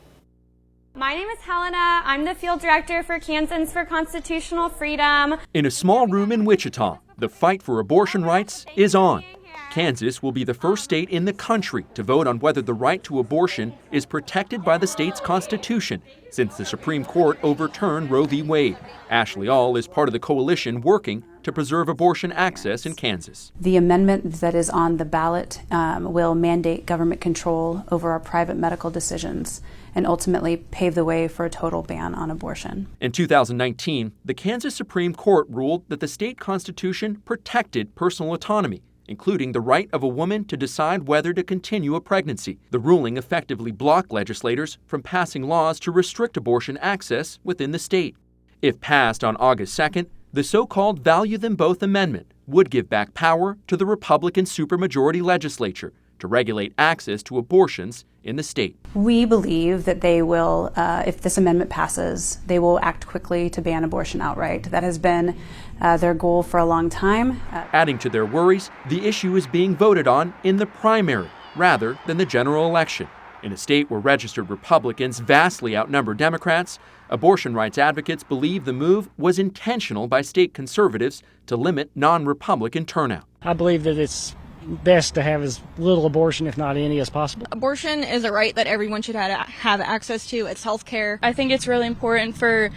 Speaker 4: My name is Helena. I'm the field director for Kansans for Constitutional Freedom.
Speaker 5: In a small room in Wichita, the fight for abortion rights is on. Kansas will be the first state in the country to vote on whether the right to abortion is protected by the state's constitution since the Supreme Court overturned Roe v. Wade. Ashley All is part of the coalition working to preserve abortion access in Kansas.
Speaker 23: The amendment that is on the ballot will mandate government control over our private medical decisions and ultimately pave the way for a total ban on abortion.
Speaker 5: In 2019, the Kansas Supreme Court ruled that the state constitution protected personal autonomy, including the right of a woman to decide whether to continue a pregnancy. The ruling effectively blocked legislators from passing laws to restrict abortion access within the state. If passed on August 2nd, the so-called Value Them Both Amendment would give back power to the Republican supermajority legislature to regulate access to abortions in the state.
Speaker 23: We believe that they will, if this amendment passes, they will act quickly to ban abortion outright. That has been their goal for a long time.
Speaker 5: Adding to their worries, the issue is being voted on in the primary rather than the general election. In a state where registered Republicans vastly outnumber Democrats, abortion rights advocates believe the move was intentional by state conservatives to limit non-Republican turnout.
Speaker 24: I believe that it's best to have as little abortion, if not any, as possible.
Speaker 25: Abortion is a right that everyone should have access to. It's health care. I think it's really important for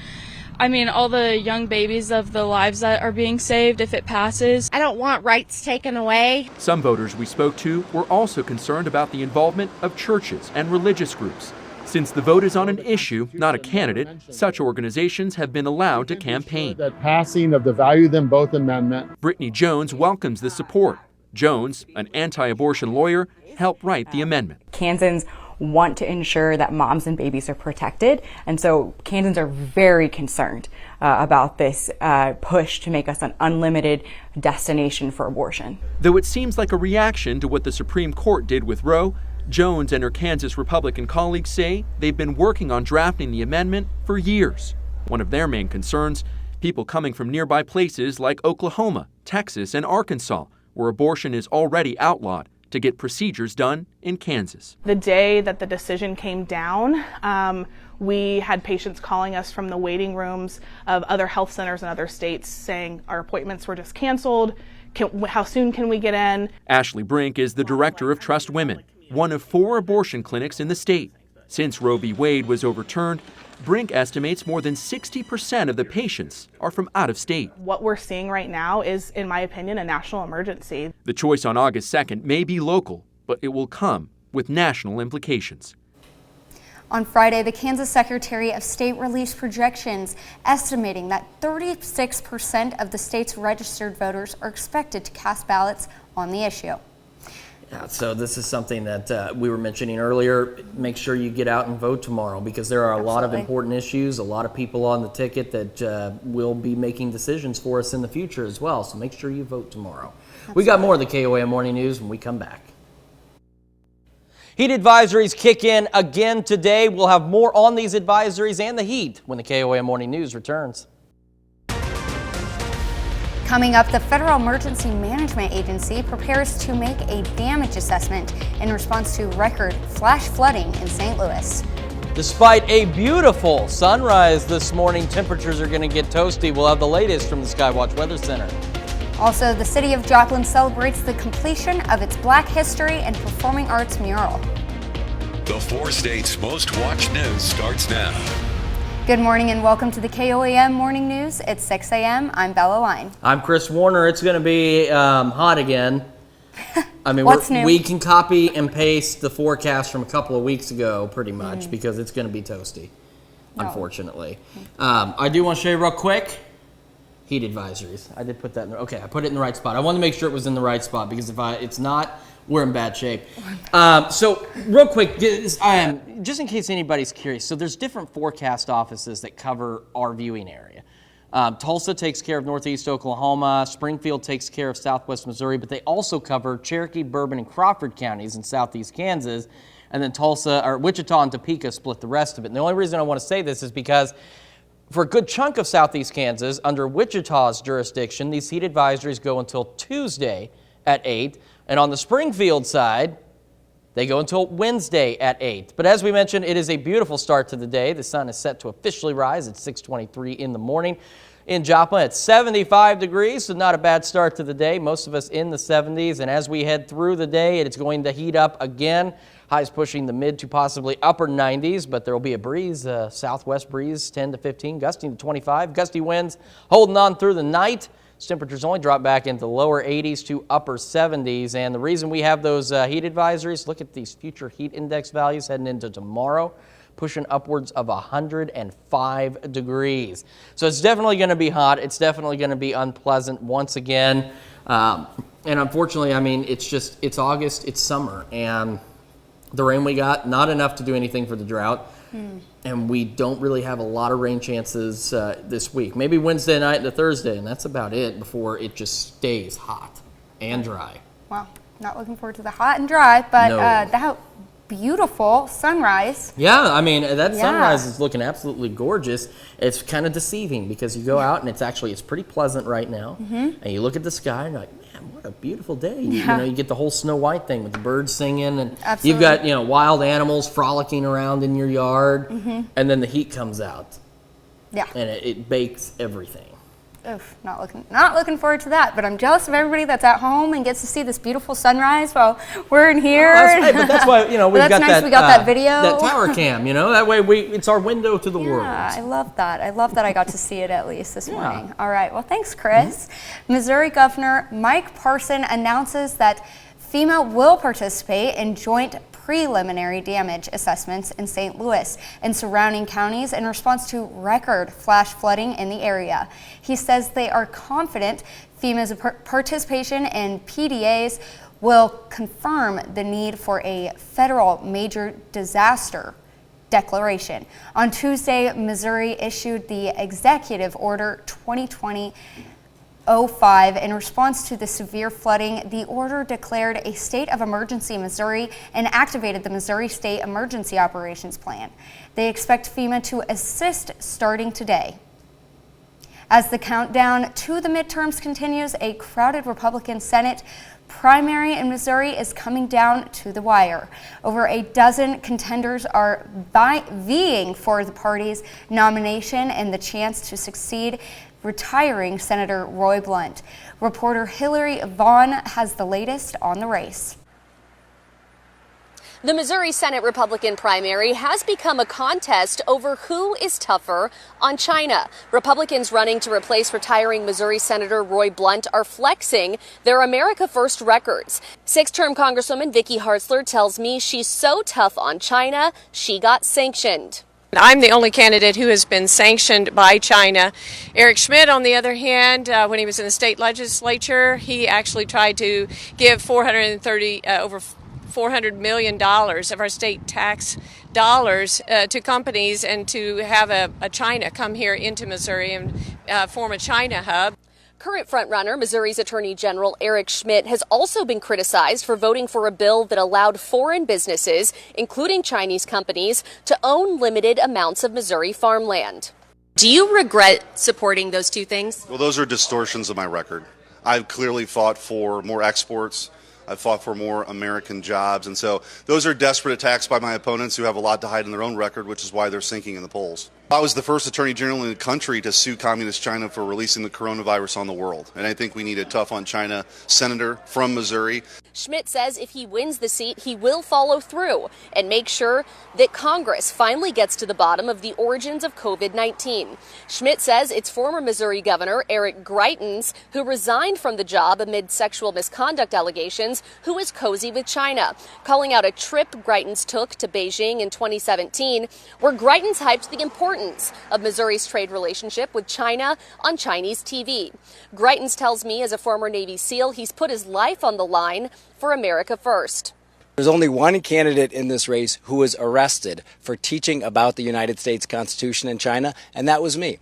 Speaker 25: all the young babies of the lives that are being saved if it passes.
Speaker 26: I don't want rights taken away.
Speaker 5: Some voters we spoke to were also concerned about the involvement of churches and religious groups, Since the vote is on an issue, not a candidate, such organizations have been allowed to campaign.
Speaker 6: That passing of the Value Them Both amendment.
Speaker 5: Brittany Jones welcomes the support. Jones, an anti-abortion lawyer, helped write the amendment.
Speaker 7: Kansans want to ensure that moms and babies are protected, and so Kansans are very concerned about this push to make us an unlimited destination for abortion.
Speaker 5: Though it seems like a reaction to what the Supreme Court did with Roe, Jones and her Kansas Republican colleagues say they've been working on drafting the amendment for years. One of their main concerns, people coming from nearby places like Oklahoma, Texas, and Arkansas, where abortion is already outlawed, to get procedures done in Kansas.
Speaker 8: The day that the decision came down, we had patients calling us from the waiting rooms of other health centers in other states saying our appointments were just canceled. How soon can we get in?
Speaker 5: Ashley Brink is the director of Trust Women, one of 4 abortion clinics in the state. Since Roe v. Wade was overturned, Brink estimates more than 60% of the patients are from out of state.
Speaker 8: What we're seeing right now is, in my opinion, a national emergency.
Speaker 5: The choice on August 2nd may be local, but it will come with national implications.
Speaker 1: On Friday, the Kansas Secretary of State released projections estimating that 36% of the state's registered voters are expected to cast ballots on the issue.
Speaker 2: Yeah, so this is something that we were mentioning earlier. Make sure you get out and vote tomorrow, because there are a lot of important issues, a lot of people on the ticket that will be making decisions for us in the future as well. So make sure you vote tomorrow. We got more of the KOAM Morning News when we come back. Heat advisories kick in again today. We'll have more on these advisories and the heat when the KOAM Morning News returns.
Speaker 1: Coming up, the Federal Emergency Management Agency prepares to make a damage assessment in response to record flash flooding in St. Louis.
Speaker 2: Despite a beautiful sunrise this morning, temperatures are going to get toasty. We'll have the latest from the Skywatch Weather Center.
Speaker 1: Also, the city of Joplin celebrates the completion of its Black History and Performing Arts mural.
Speaker 3: The 4 states' most watched news starts now.
Speaker 1: Good morning and welcome to the KOAM Morning News. It's 6 a.m. I'm Bella Line.
Speaker 2: I'm Chris Warner. It's going to be hot again. I mean,
Speaker 1: What's new?
Speaker 2: We can copy and paste the forecast from a couple of weeks ago pretty much because it's going to be toasty, unfortunately. I do want to show you real quick. Heat advisories. I did put that in there. Okay, I put it in the right spot. I wanted to make sure it was in the right spot because if it's not, we're in bad shape. So real quick, just in case anybody's curious, so there's different forecast offices that cover our viewing area. Tulsa takes care of Northeast Oklahoma, Springfield takes care of Southwest Missouri, but they also cover Cherokee, Bourbon, and Crawford counties in Southeast Kansas, and then Wichita and Topeka split the rest of it. And the only reason I want to say this is because for a good chunk of Southeast Kansas, under Wichita's jurisdiction, these heat advisories go until Tuesday at 8, and on the Springfield side, they go until Wednesday at 8. But as we mentioned, it is a beautiful start to the day. The sun is set to officially rise at 6:23 in the morning. In Joplin, it's 75 degrees, so not a bad start to the day. Most of us in the 70s, and as we head through the day, it's going to heat up again. Highs pushing the mid to possibly upper 90s, but there will be a breeze, southwest breeze, 10 to 15, gusting to 25. Gusty winds holding on through the night. Temperatures only drop back into the lower 80s to upper 70s. And the reason we have those heat advisories, look at these future heat index values heading into tomorrow, pushing upwards of 105 degrees. So it's definitely going to be hot. It's definitely going to be unpleasant once again. And unfortunately, I mean, it's August, it's summer, and the rain we got, not enough to do anything for the drought. And we don't really have a lot of rain chances this week. Maybe Wednesday night into Thursday, and that's about it before it just stays hot and dry.
Speaker 1: Wow, not looking forward to the hot and dry, but
Speaker 2: No.
Speaker 1: that beautiful sunrise.
Speaker 2: Yeah, I mean, that sunrise is looking absolutely gorgeous. It's kind of deceiving because you go out and it's pretty pleasant right now. And you look at the sky and you're like, man, what a beautiful day. You know, you get the whole Snow White thing with the birds singing, and you've got, wild animals frolicking around in your yard, and then the heat comes out.
Speaker 1: Yeah.
Speaker 2: And it bakes everything.
Speaker 1: Oof, not looking forward to that, but I'm jealous of everybody that's at home and gets to see this beautiful sunrise while we're in here.
Speaker 2: That's right, but that's why, we've got
Speaker 1: nice
Speaker 2: that,
Speaker 1: we got that video.
Speaker 2: that tower cam, that way it's our window to the world.
Speaker 1: Yeah, I love that. I love that I got to see it at least this morning. All right, well, thanks, Chris. Missouri Governor Mike Parson announces that FEMA will participate in joint preliminary damage assessments in St. Louis and surrounding counties in response to record flash flooding in the area. He says they are confident FEMA's participation in PDAs will confirm the need for a federal major disaster declaration. On Tuesday, Missouri issued the Executive Order 2020-05 in response to the severe flooding. The order declared a state of emergency in Missouri and activated the Missouri State Emergency Operations Plan. They expect FEMA to assist starting today. As the countdown to the midterms continues, a crowded Republican Senate primary in Missouri is coming down to the wire. Over a dozen contenders are vying for the party's nomination and the chance to succeed retiring Senator Roy Blunt. Reporter Hillary Vaughn has the latest on the race.
Speaker 9: The Missouri Senate Republican primary has become a contest over who is tougher on China. Republicans running to replace retiring Missouri Senator Roy Blunt are flexing their America First records. Six-term Congresswoman Vicky Hartzler tells me she's so tough on China, she got sanctioned.
Speaker 10: I'm the only candidate who has been sanctioned by China. Eric Schmidt, on the other hand, when he was in the state legislature, he actually tried to give over $400 million of our state tax dollars to companies and to have a China come here into Missouri and form a China hub.
Speaker 9: Current frontrunner, Missouri's Attorney General Eric Schmidt, has also been criticized for voting for a bill that allowed foreign businesses, including Chinese companies, to own limited amounts of Missouri farmland. Do you regret supporting those two things?
Speaker 11: Well, those are distortions of my record. I've clearly fought for more exports. I've fought for more American jobs. And so those are desperate attacks by my opponents who have a lot to hide in their own record, which is why they're sinking in the polls. I was the first attorney general in the country to sue Communist China for releasing the coronavirus on the world. And I think we need a tough on China senator from Missouri.
Speaker 9: Schmidt says if he wins the seat, he will follow through and make sure that Congress finally gets to the bottom of the origins of COVID-19. Schmidt says it's former Missouri Governor Eric Greitens, who resigned from the job amid sexual misconduct allegations, who is cozy with China, calling out a trip Greitens took to Beijing in 2017, where Greitens hyped the importance of Missouri's trade relationship with China on Chinese TV. Greitens tells me, as a former Navy SEAL, he's put his life on the line for America First.
Speaker 12: There's only one candidate in this race who was arrested for teaching about the United States Constitution in China, and that was me.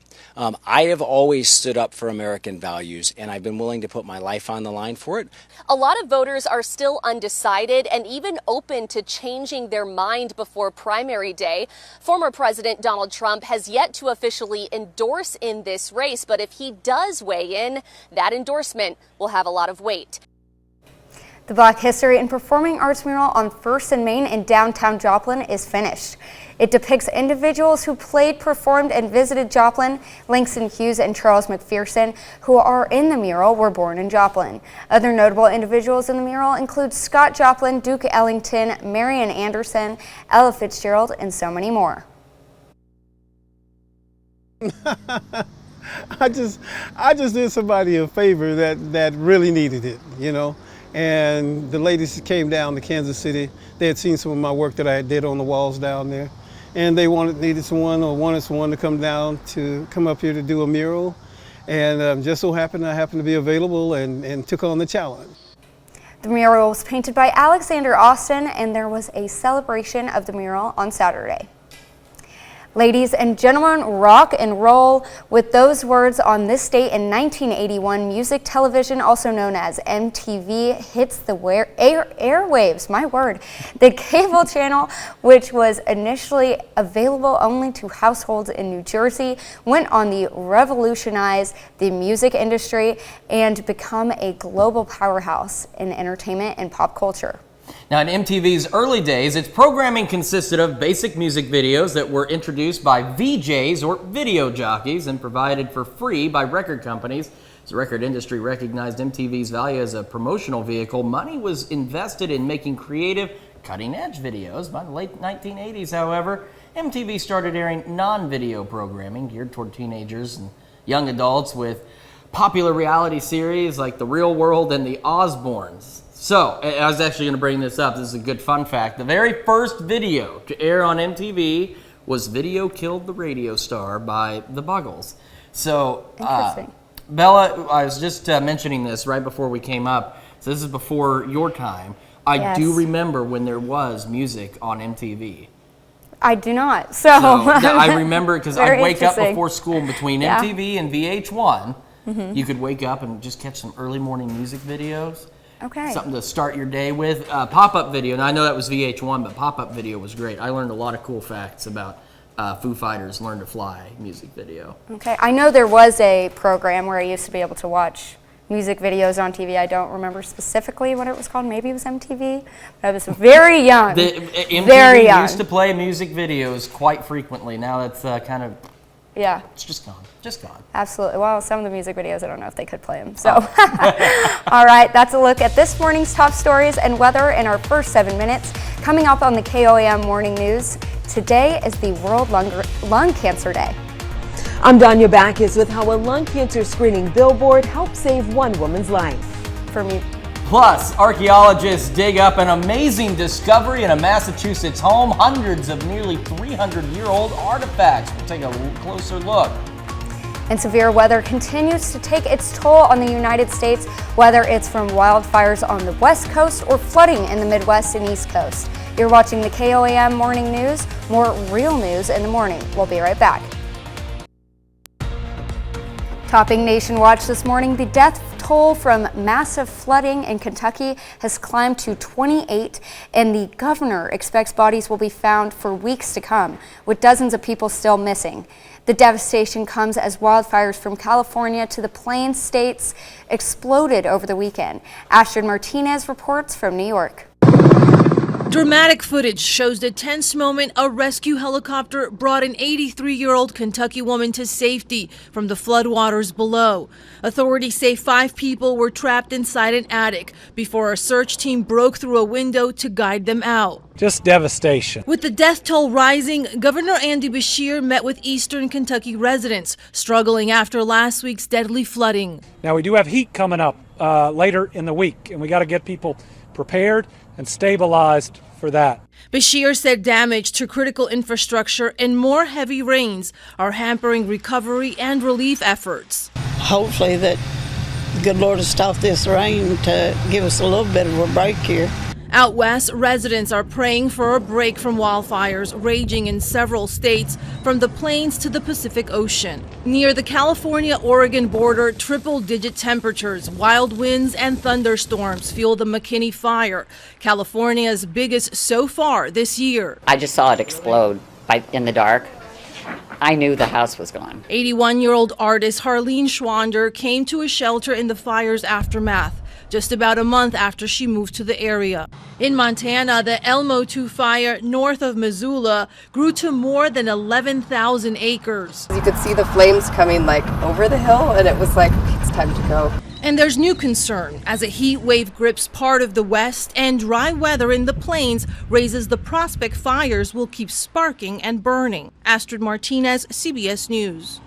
Speaker 12: I have always stood up for American values, and I've been willing to put my life on the line for it.
Speaker 9: A lot of voters are still undecided and even open to changing their mind before primary day. Former President Donald Trump has yet to officially endorse in this race, but if he does weigh in, that endorsement will have a lot of weight.
Speaker 1: The Black History and Performing Arts mural on 1st and Main in downtown Joplin is finished. It depicts individuals who played, performed, and visited Joplin. Langston Hughes and Charles McPherson, who are in the mural, were born in Joplin. Other notable individuals in the mural include Scott Joplin, Duke Ellington, Marian Anderson, Ella Fitzgerald, and so many more.
Speaker 13: I just did somebody a favor that really needed it, you know. And the ladies came down to Kansas City. They had seen some of my work that I did on the walls down there. And they wanted someone to come up here to do a mural. And just so happened I happened to be available and took on the challenge.
Speaker 1: The mural was painted by Alexander Austin, and there was a celebration of the mural on Saturday. Ladies and gentlemen, rock and roll. With those words on this date in 1981, music television, also known as MTV, hits the airwaves, my word. The cable channel, which was initially available only to households in New Jersey, went on to revolutionize the music industry and become a global powerhouse in entertainment and pop culture.
Speaker 2: Now, in MTV's early days, its programming consisted of basic music videos that were introduced by VJs or video jockeys and provided for free by record companies. As the record industry recognized MTV's value as a promotional vehicle, money was invested in making creative, cutting-edge videos. By the late 1980s, however, MTV started airing non-video programming geared toward teenagers and young adults with popular reality series like The Real World and The Osbournes. So, I was actually going to bring this up. This is a good fun fact. The very first video to air on MTV was Video Killed the Radio Star by the Buggles. So,
Speaker 1: Interesting.
Speaker 2: Bella, I was just mentioning this right before we came up. So this is before your time. I do remember when there was music on MTV.
Speaker 1: I do not. So
Speaker 2: I remember because I'd wake up
Speaker 1: interesting.
Speaker 2: before school between MTV and VH1. You could wake up and just catch some early morning music videos.
Speaker 1: Okay.
Speaker 2: Something to start your day with. Pop-up video, and I know that was VH1, but pop-up video was great. I learned a lot of cool facts about Foo Fighters' Learn to Fly music video.
Speaker 1: Okay. I know there was a program where I used to be able to watch music videos on TV. I don't remember specifically what it was called. Maybe it was MTV. But I was very young.
Speaker 2: MTV used to play music videos quite frequently. Now that's kind of...
Speaker 1: Yeah.
Speaker 2: It's just gone. Just gone.
Speaker 1: Absolutely. Well, some of the music videos, I don't know if they could play them. So, all right, that's a look at this morning's top stories and weather in our first 7 minutes. Coming up on the KOAM Morning News, today is the World Lung Cancer Day.
Speaker 14: I'm Danya Backus with how a lung cancer screening billboard helped save one woman's life.
Speaker 1: For me.
Speaker 2: Plus, archaeologists dig up an amazing discovery in a Massachusetts home, hundreds of nearly 300-year-old artifacts. We'll take a closer look.
Speaker 1: And severe weather continues to take its toll on the United States, whether it's from wildfires on the West Coast or flooding in the Midwest and East Coast. You're watching the KOAM Morning News. More real news in the morning. We'll be right back. Topping Nation Watch this morning, the death toll from massive flooding in Kentucky has climbed to 28, and the governor expects bodies will be found for weeks to come, with dozens of people still missing. The devastation comes as wildfires from California to the Plains states exploded over the weekend. Ashton Martinez reports from New York.
Speaker 15: Dramatic footage shows the tense moment a rescue helicopter brought an 83-year-old Kentucky woman to safety from the floodwaters below. Authorities say 5 people were trapped inside an attic before a search team broke through a window to guide them out.
Speaker 16: Just devastation.
Speaker 15: With the death toll rising, Governor Andy Beshear met with Eastern Kentucky residents struggling after last week's deadly flooding.
Speaker 16: Now we do have heat coming up later in the week, and we got to get people prepared and stabilized for that.
Speaker 15: Beshear said damage to critical infrastructure and more heavy rains are hampering recovery and relief efforts.
Speaker 17: Hopefully that the good Lord will stop this rain to give us a little bit of a break here.
Speaker 15: Out west, residents are praying for a break from wildfires raging in several states from the plains to the Pacific Ocean. Near the California-Oregon border, triple-digit temperatures, wild winds, and thunderstorms fuel the McKinney fire, California's biggest so far this year.
Speaker 19: I just saw it explode in the dark. I knew the house was gone.
Speaker 15: 81-year-old artist Harleen Schwander came to a shelter in the fire's aftermath just about a month after she moved to the area. In Montana, the Elmo 2 fire north of Missoula grew to more than 11,000 acres.
Speaker 20: You could see the flames coming like over the hill, and it was like, it's time to go.
Speaker 15: And there's new concern as a heat wave grips part of the west and dry weather in the plains raises the prospect fires will keep sparking and burning. Astrid Martinez, CBS News.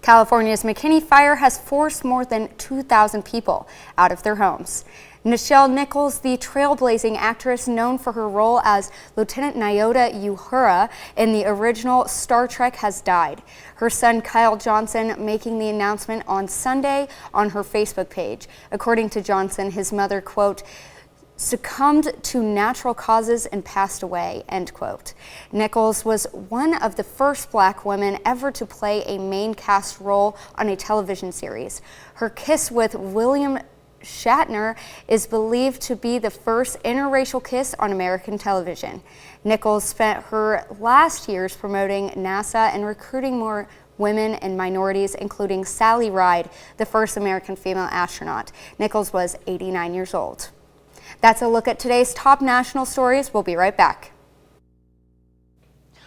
Speaker 1: California's McKinney fire has forced more than 2,000 people out of their homes. Nichelle Nichols, the trailblazing actress known for her role as Lieutenant Nyota Uhura in the original Star Trek, has died. Her son Kyle Johnson making the announcement on Sunday on her Facebook page. According to Johnson, his mother, quote, succumbed to natural causes and passed away, end quote. Nichols was one of the first black women ever to play a main cast role on a television series. Her kiss with William Shatner is believed to be the first interracial kiss on American television. Nichols spent her last years promoting NASA and recruiting more women and minorities, including Sally Ride, the first American female astronaut. Nichols was 89 years old. That's a look at today's top national stories. We'll be right back.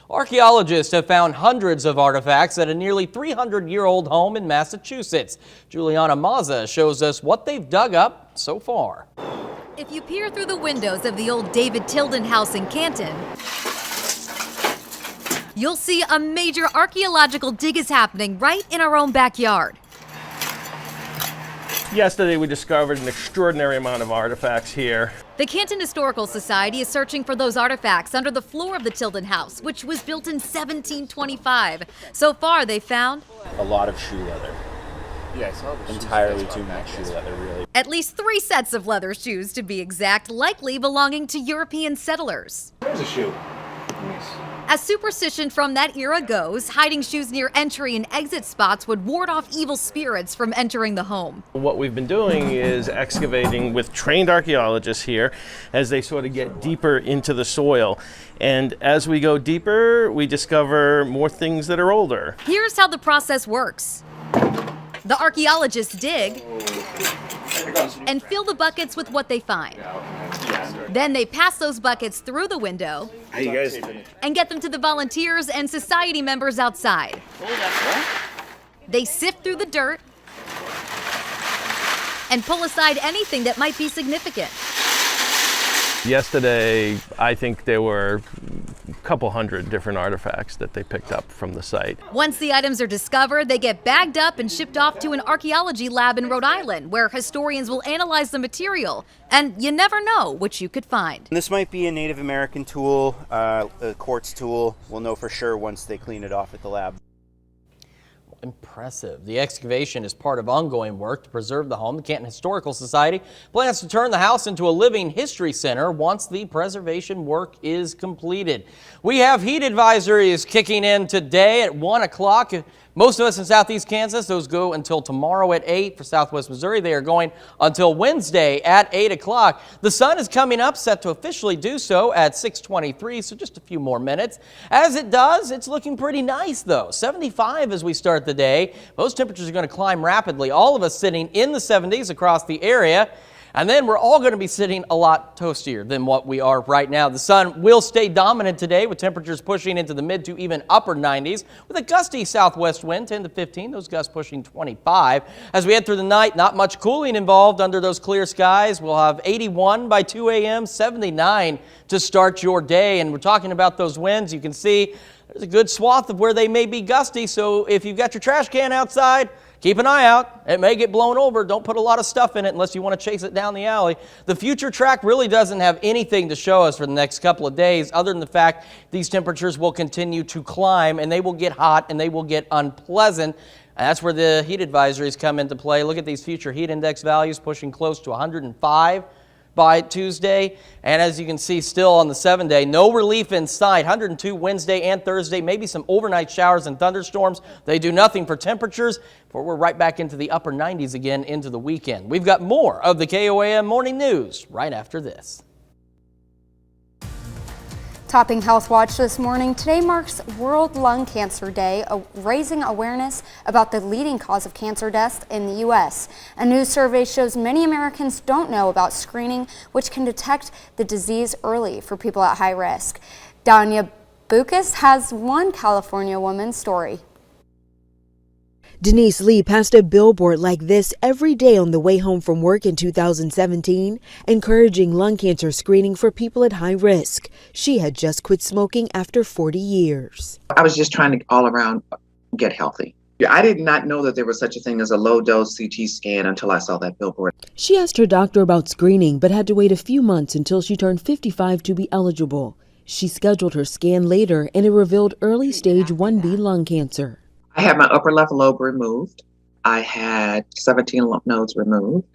Speaker 2: Archaeologists have found hundreds of artifacts at a nearly 300-year-old home in Massachusetts. Juliana Mazza shows us what they've dug up so far.
Speaker 27: If you peer through the windows of the old David Tilden house in Canton, you'll see a major archaeological dig is happening right in our own backyard.
Speaker 4: Yesterday we discovered an extraordinary amount of artifacts here.
Speaker 27: The Canton Historical Society is searching for those artifacts under the floor of the Tilden House, which was built in 1725. So far, they found
Speaker 18: a lot of shoe leather. Yes, entirely too much shoe leather, really.
Speaker 27: At least 3 sets of leather shoes, to be exact, likely belonging to European settlers.
Speaker 18: There's a shoe.
Speaker 27: As superstition from that era goes, hiding shoes near entry and exit spots would ward off evil spirits from entering the home.
Speaker 4: What we've been doing is excavating with trained archaeologists here as they sort of get deeper into the soil. And as we go deeper, we discover more things that are older.
Speaker 27: Here's how the process works. The archaeologists dig and fill the buckets with what they find. Then they pass those buckets through the window and get them to the volunteers and society members outside. They sift through the dirt and pull aside anything that might be significant.
Speaker 4: Yesterday, I think there were a couple hundred different artifacts that they picked up from the site.
Speaker 27: Once the items are discovered, they get bagged up and shipped off to an archaeology lab in Rhode Island, where historians will analyze the material. And you never know what you could find.
Speaker 21: This might be a Native American tool, a quartz tool. We'll know for sure once they clean it off at the lab.
Speaker 2: Impressive. The excavation is part of ongoing work to preserve the home. The Canton Historical Society plans to turn the house into a living history center once the preservation work is completed. We have heat advisories kicking in today at 1 o'clock. Most of us in southeast Kansas, those go until tomorrow at 8. For southwest Missouri, they are going until Wednesday at 8 o'clock. The sun is coming up, set to officially do so at 6:23, so just a few more minutes. As it does, it's looking pretty nice, though. 75 as we start the day. Those temperatures are going to climb rapidly. All of us sitting in the 70s across the area. And then we're all going to be sitting a lot toastier than what we are right now. The sun will stay dominant today with temperatures pushing into the mid to even upper 90s with a gusty southwest wind, 10 to 15, those gusts pushing 25. As we head through the night, not much cooling involved under those clear skies. We'll have 81 by 2 a.m., 79 to start your day. And we're talking about those winds. You can see there's a good swath of where they may be gusty. So if you've got your trash can outside, keep an eye out. It may get blown over. Don't put a lot of stuff in it unless you want to chase it down the alley. The future track really doesn't have anything to show us for the next couple of days other than the fact these temperatures will continue to climb and they will get hot and they will get unpleasant. And that's where the heat advisories come into play. Look at these future heat index values pushing close to 105 by Tuesday. And as you can see, still on the 7-day, no relief in sight. 102 Wednesday and Thursday, maybe some overnight showers and thunderstorms. They do nothing for temperatures, for we're right back into the upper 90s again into the weekend. We've got more of the KOAM Morning News right after this.
Speaker 1: Topping Health Watch this morning, today marks World Lung Cancer Day, raising awareness about the leading cause of cancer deaths in the U.S. A new survey shows many Americans don't know about screening, which can detect the disease early for people at high risk. Danya Bukas has one California woman's story.
Speaker 22: Denise Lee passed a billboard like this every day on the way home from work in 2017, encouraging lung cancer screening for people at high risk. She had just quit smoking after 40 years.
Speaker 23: I was just trying to all around get healthy. I did not know that there was such a thing as a low-dose CT scan until I saw that billboard.
Speaker 22: She asked her doctor about screening, but had to wait a few months until she turned 55 to be eligible. She scheduled her scan later, and it revealed early stage 1B lung cancer.
Speaker 23: I had my upper left lobe removed. I had 17 lymph nodes removed.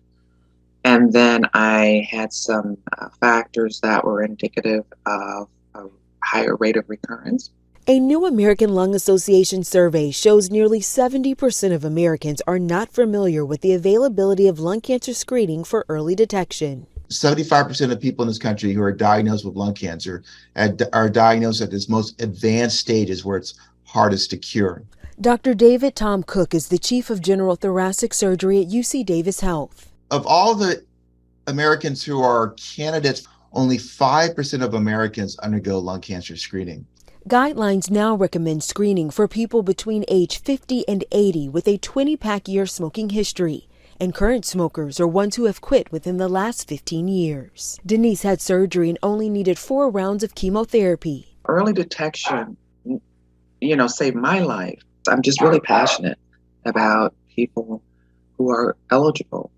Speaker 23: And then I had some factors that were indicative of a higher rate of recurrence.
Speaker 22: A new American Lung Association survey shows nearly 70% of Americans are not familiar with the availability of lung cancer screening for early detection.
Speaker 24: 75% of people in this country who are diagnosed with lung cancer are diagnosed at its most advanced stages where it's hardest to cure.
Speaker 22: Dr. David Tom Cook is the chief of general thoracic surgery at UC Davis Health.
Speaker 24: Of all the Americans who are candidates, only 5% of Americans undergo lung cancer screening.
Speaker 22: Guidelines now recommend screening for people between age 50 and 80 with a 20-pack year smoking history. And current smokers are ones who have quit within the last 15 years. Denise had surgery and only needed 4 rounds of chemotherapy.
Speaker 23: Early detection, saved my life. I'm just really passionate about people who are eligible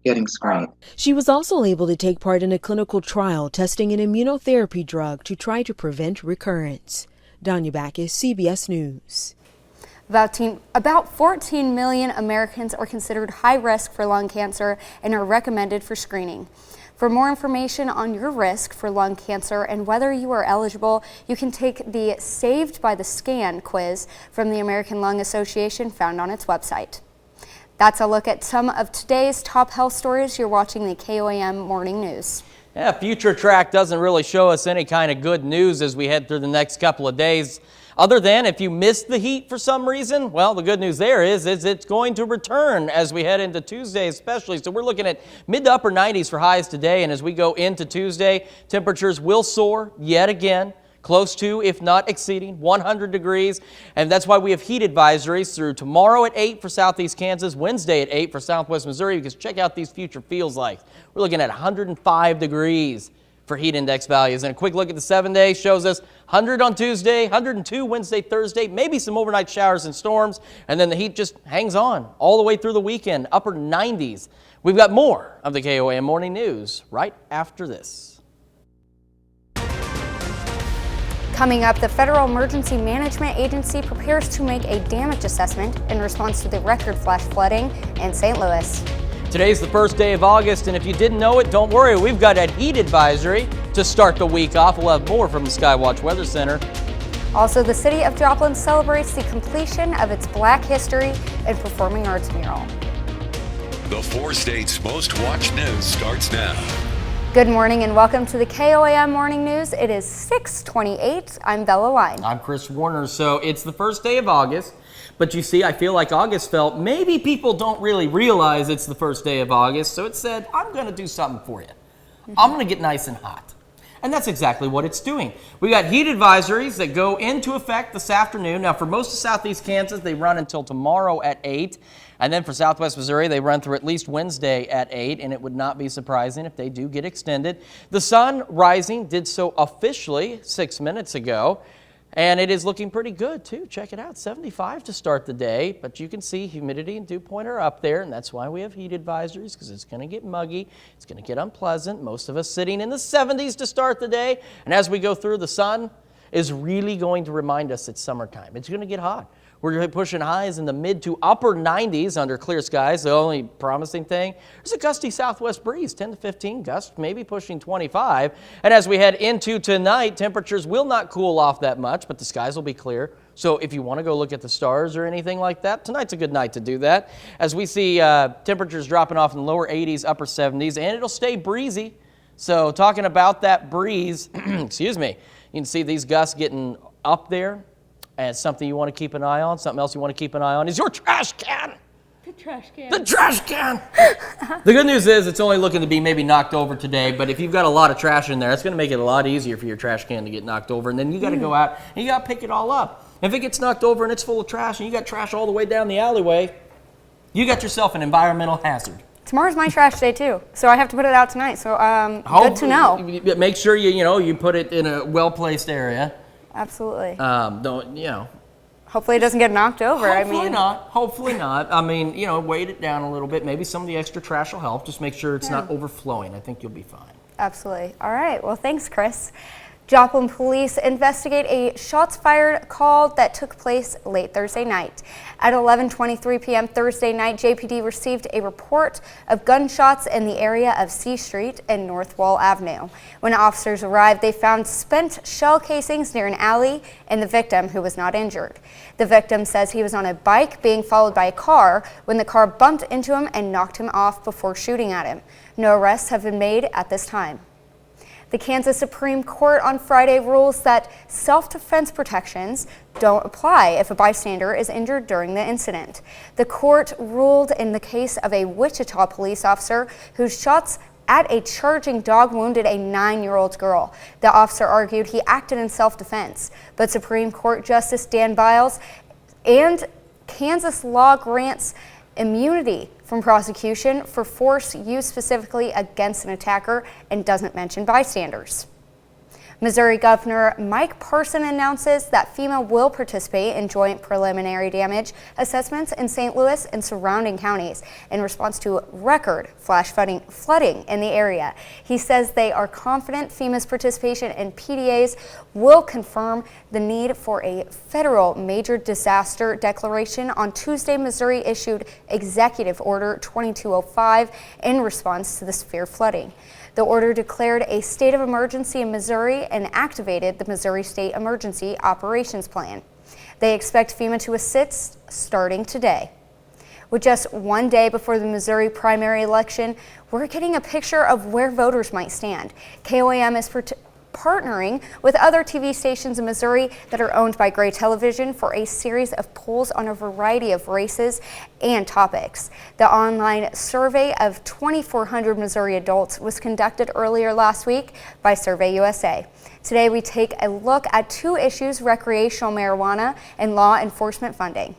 Speaker 23: getting screened.
Speaker 22: She was also able to take part in a clinical trial testing an immunotherapy drug to try to prevent recurrence. Danya Backus, CBS News.
Speaker 1: About 14 million Americans are considered high risk for lung cancer and are recommended for screening. For more information on your risk for lung cancer and whether you are eligible, you can take the Saved by the Scan quiz from the American Lung Association found on its website. That's a look at some of today's top health stories. You're watching the KOAM Morning News.
Speaker 2: Yeah, Future Track doesn't really show us any kind of good news as we head through the next couple of days. Other than if you missed the heat for some reason, well, the good news there is it's going to return as we head into Tuesday especially. So we're looking at mid to upper 90s for highs today. And as we go into Tuesday, temperatures will soar yet again, close to, if not exceeding, 100 degrees. And that's why we have heat advisories through tomorrow at 8 for southeast Kansas, Wednesday at 8 for southwest Missouri, because check out these future feels like. We're looking at 105 degrees for heat index values. And a quick look at the 7-day shows us 100 on Tuesday, 102 Wednesday, Thursday, maybe some overnight showers and storms, and then the heat just hangs on all the way through the weekend, upper 90s. We've got more of the KOAM Morning News right after this.
Speaker 1: Coming up, the Federal Emergency Management Agency prepares to make a damage assessment in response to the record flash flooding in St. Louis.
Speaker 2: Today's the first day of August, and if you didn't know it, don't worry. We've got a heat advisory to start the week off. We'll have more from the Skywatch Weather Center.
Speaker 1: Also, the city of Joplin celebrates the completion of its Black History and Performing Arts mural.
Speaker 3: The 4 states' most watched news starts now.
Speaker 1: Good morning and welcome to the KOAM Morning News. It is 6:28. I'm Bella Line.
Speaker 2: I'm Chris Warner. So it's the first day of August. But you see, I feel like August felt maybe people don't really realize it's the first day of August, so it said, I'm going to do something for you. I'm going to get nice and hot. And that's exactly what it's doing. We got heat advisories that go into effect this afternoon. Now, for most of southeast Kansas, they run until tomorrow at 8. And then for southwest Missouri, they run through at least Wednesday at 8, and it would not be surprising if they do get extended. The sun rising did so officially 6 minutes ago. And it is looking pretty good, too. Check it out, 75 to start the day. But you can see humidity and dew point are up there, and that's why we have heat advisories, because it's going to get muggy. It's going to get unpleasant. Most of us sitting in the 70s to start the day. And as we go through, the sun is really going to remind us it's summertime. It's going to get hot. We're pushing highs in the mid to upper 90s under clear skies. The only promising thing, there's a gusty southwest breeze, 10 to 15 gusts, maybe pushing 25. And as we head into tonight, temperatures will not cool off that much, but the skies will be clear. So if you want to go look at the stars or anything like that, tonight's a good night to do that. As we see temperatures dropping off in the lower 80s, upper 70s, and it'll stay breezy. So talking about that breeze, excuse me, you can see these gusts getting up there. And something you want to keep an eye on, something else you want to keep an eye on is your trash can.
Speaker 1: The trash can.
Speaker 2: The trash can. The good news is it's only looking to be maybe knocked over today, but if you've got a lot of trash in there, it's going to make it a lot easier for your trash can to get knocked over. And then you got to go out and you got to pick it all up. If it gets knocked over and it's full of trash and you got trash all the way down the alleyway, you got yourself an environmental hazard.
Speaker 1: Tomorrow's my trash day too, so I have to put it out tonight. So good to know.
Speaker 2: Make sure you put it in a well-placed area.
Speaker 1: Absolutely. Hopefully it doesn't get knocked over.
Speaker 2: Hopefully not. I mean, weight it down a little bit. Maybe some of the extra trash will help. Just make sure it's not overflowing. I think you'll be fine.
Speaker 1: Absolutely. All right. Well, thanks, Chris. Joplin police investigate a shots fired call that took place late Thursday night. At 11:23 p.m. Thursday night, JPD received a report of gunshots in the area of C Street and North Wall Avenue. When officers arrived, they found spent shell casings near an alley and the victim, who was not injured. The victim says he was on a bike being followed by a car when the car bumped into him and knocked him off before shooting at him. No arrests have been made at this time. The Kansas Supreme Court on Friday rules that self-defense protections don't apply if a bystander is injured during the incident. The court ruled in the case of a Wichita police officer whose shots at a charging dog wounded a 9-year-old girl. The officer argued he acted in self-defense, but Supreme Court Justice Dan Biles and Kansas law grants immunity from prosecution for force used specifically against an attacker and doesn't mention bystanders. Missouri Governor Mike Parson announces that FEMA will participate in joint preliminary damage assessments in St. Louis and surrounding counties in response to record flash flooding in the area. He says they are confident FEMA's participation in PDAs will confirm the need for a federal major disaster declaration. On Tuesday, Missouri issued Executive Order 2205 in response to the severe flooding. The order declared a state of emergency in Missouri and activated the Missouri State Emergency Operations Plan. They expect FEMA to assist starting today. With just one day before the Missouri primary election, we're getting a picture of where voters might stand. KOAM is partnering with other TV stations in Missouri that are owned by Gray Television for a series of polls on a variety of races and topics. The online survey of 2,400 Missouri adults was conducted earlier last week by Survey USA. Today we take a look at two issues: recreational marijuana and law enforcement funding.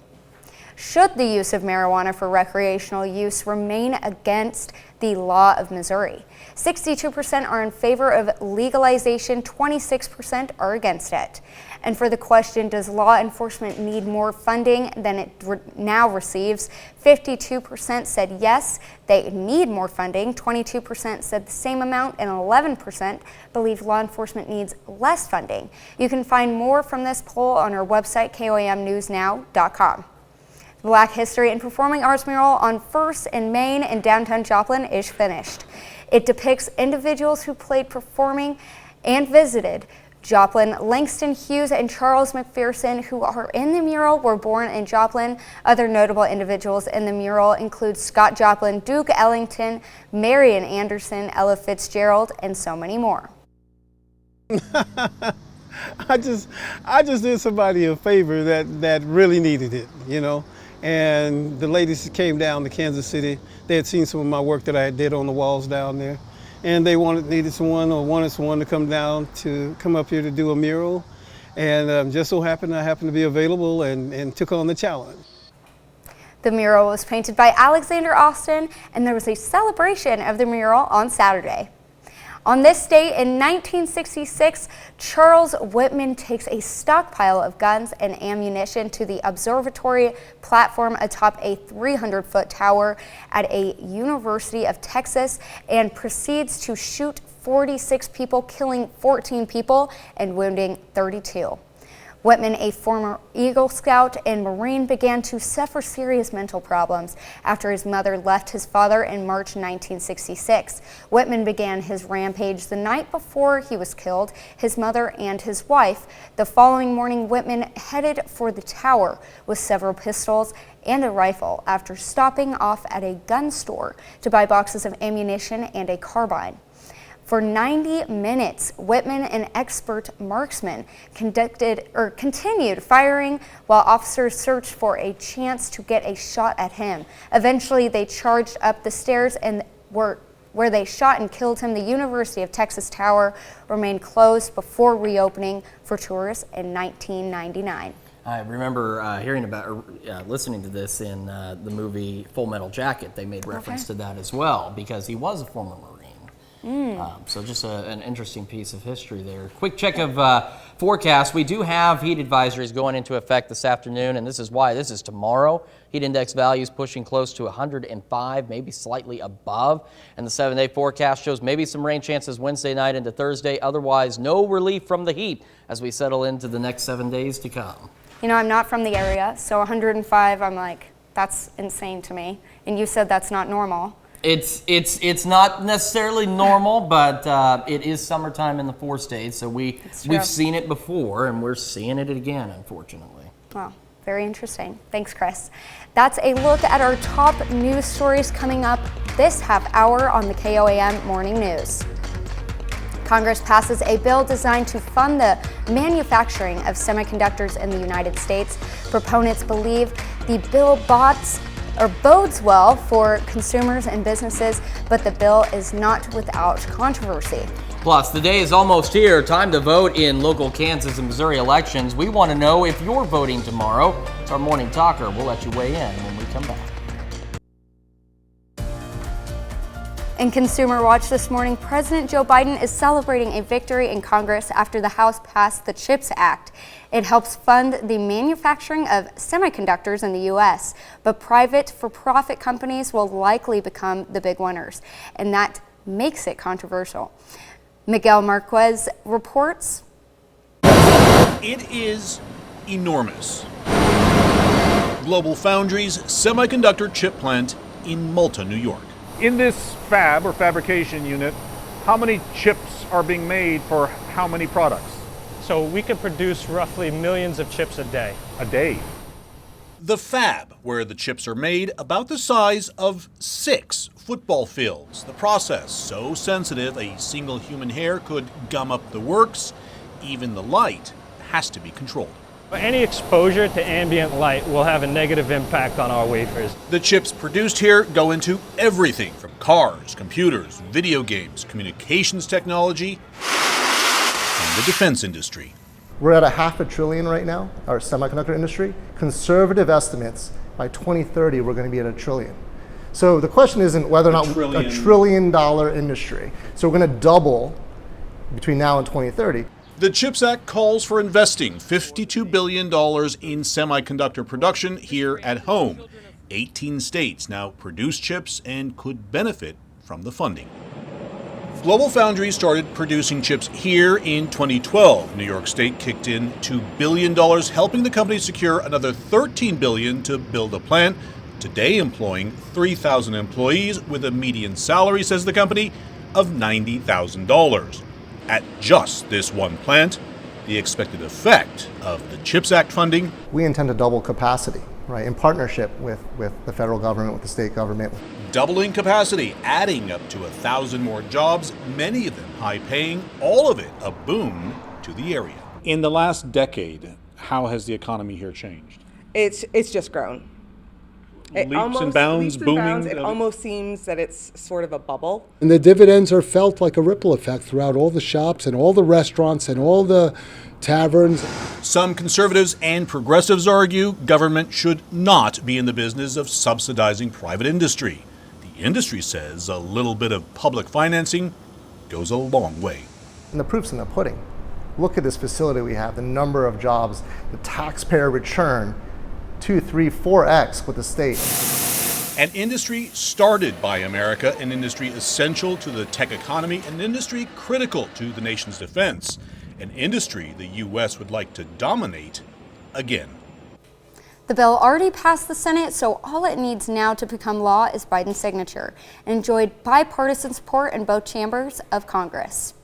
Speaker 1: Should the use of marijuana for recreational use remain against the law of Missouri? 62% are in favor of legalization, 26% are against it. And for the question, does law enforcement need more funding than it now receives? 52% said yes, they need more funding, 22% said the same amount, and 11% believe law enforcement needs less funding. You can find more from this poll on our website, KOAMnewsnow.com. The Black History and Performing Arts mural on First in Maine in downtown Joplin is finished. It depicts individuals who played performing and visited Joplin. Langston Hughes and Charles McPherson, who are in the mural, were born in Joplin. Other notable individuals in the mural include Scott Joplin, Duke Ellington, Marian Anderson, Ella Fitzgerald, and so many more.
Speaker 13: I just did somebody a favor that really needed it, you know. And the ladies came down to Kansas City. They had seen some of my work that I did on the walls down there, and they wanted someone to come up here to do a mural. And just so happened I happened to be available and took on the challenge.
Speaker 1: The mural was painted by Alexander Austin, and there was a celebration of the mural on Saturday. On this date in 1966, Charles Whitman takes a stockpile of guns and ammunition to the observatory platform atop a 300-foot tower at a University of Texas and proceeds to shoot 46 people, killing 14 people and wounding 32. Whitman, a former Eagle Scout and Marine, began to suffer serious mental problems after his mother left his father in March 1966. Whitman began his rampage the night before he was killed, his mother and his wife. The following morning, Whitman headed for the tower with several pistols and a rifle after stopping off at a gun store to buy boxes of ammunition and a carbine. For 90 minutes, Whitman, an expert marksman, continued firing while officers searched for a chance to get a shot at him. Eventually, they charged up the stairs and where they shot and killed him. The University of Texas Tower remained closed before reopening for tourists in 1999.
Speaker 2: I remember hearing about, listening to this in the movie Full Metal Jacket. They made reference to that as well because he was a former Marine. So just an interesting piece of history there. Quick check of forecast. We do have heat advisories going into effect this afternoon, and this is why. This is tomorrow. Heat index values pushing close to 105, maybe slightly above. And the 7-day forecast shows maybe some rain chances Wednesday night into Thursday. Otherwise, no relief from the heat as we settle into the next 7 days to come.
Speaker 1: You know, I'm not from the area, so 105, I'm like, that's insane to me. And you said that's not normal.
Speaker 2: It's not necessarily normal, but it is summertime in the 4 states, so we've seen it before, and we're seeing it again, unfortunately.
Speaker 1: Wow, very interesting. Thanks, Chris. That's a look at our top news stories coming up this half hour on the KOAM Morning News. Congress passes a bill designed to fund the manufacturing of semiconductors in the United States. Proponents believe the bill bodes well for consumers and businesses, but the bill is not without controversy.
Speaker 2: Plus, the day is almost here. Time to vote in local Kansas and Missouri elections. We want to know if you're voting tomorrow. It's our Morning Talker. We'll let you weigh in when we come back.
Speaker 1: In Consumer Watch this morning, President Joe Biden is celebrating a victory in Congress after the House passed the CHIPS Act. It helps fund the manufacturing of semiconductors in the U.S., but private for-profit companies will likely become the big winners, and that makes it controversial. Miguel Marquez reports.
Speaker 5: It is enormous. Global Foundries semiconductor chip plant in Malta, New York.
Speaker 6: In this fab or fabrication unit, how many chips are being made for how many products?
Speaker 7: So we could produce roughly millions of chips a day.
Speaker 6: A day?
Speaker 5: The fab, where the chips are made, about the size of 6 football fields. The process so sensitive a single human hair could gum up the works. Even the light has to be controlled.
Speaker 7: Any exposure to ambient light will have a negative impact on our wafers.
Speaker 5: The chips produced here go into everything from cars, computers, video games, communications technology, and the defense industry.
Speaker 8: We're at $500 billion right now, our semiconductor industry. Conservative estimates, by 2030, we're going to be at $1 trillion. So the question isn't whether or not $1 trillion industry. So we're going to double between now and 2030.
Speaker 5: The CHIPS Act calls for investing $52 billion in semiconductor production here at home. 18 states now produce chips and could benefit from the funding. Global Foundries started producing chips here in 2012. New York State kicked in $2 billion, helping the company secure another $13 billion to build a plant, today employing 3,000 employees with a median salary, says the company, of $90,000. At just this one plant, the expected effect of the CHIPS Act funding.
Speaker 8: We intend to double capacity, right, in partnership with the federal government, with the state government.
Speaker 5: Doubling capacity, adding up to 1,000 more jobs, many of them high-paying, all of it a boon to the area.
Speaker 6: In the last decade, how has the economy here changed?
Speaker 10: It's just grown.
Speaker 6: Leaps and bounds, booming.
Speaker 10: It almost seems that it's sort of a bubble.
Speaker 25: And the dividends are felt like a ripple effect throughout all the shops and all the restaurants and all the taverns.
Speaker 5: Some conservatives and progressives argue government should not be in the business of subsidizing private industry. The industry says a little bit of public financing goes a long way.
Speaker 8: And the proof's in the pudding. Look at this facility we have, the number of jobs, the taxpayer return, 2, 3, 4x with the state.
Speaker 5: An industry started by America, an industry essential to the tech economy, an industry critical to the nation's defense, an industry the U.S. would like to dominate again.
Speaker 1: The bill already passed the Senate, so all it needs now to become law is Biden's signature, and enjoyed bipartisan support in both chambers of Congress.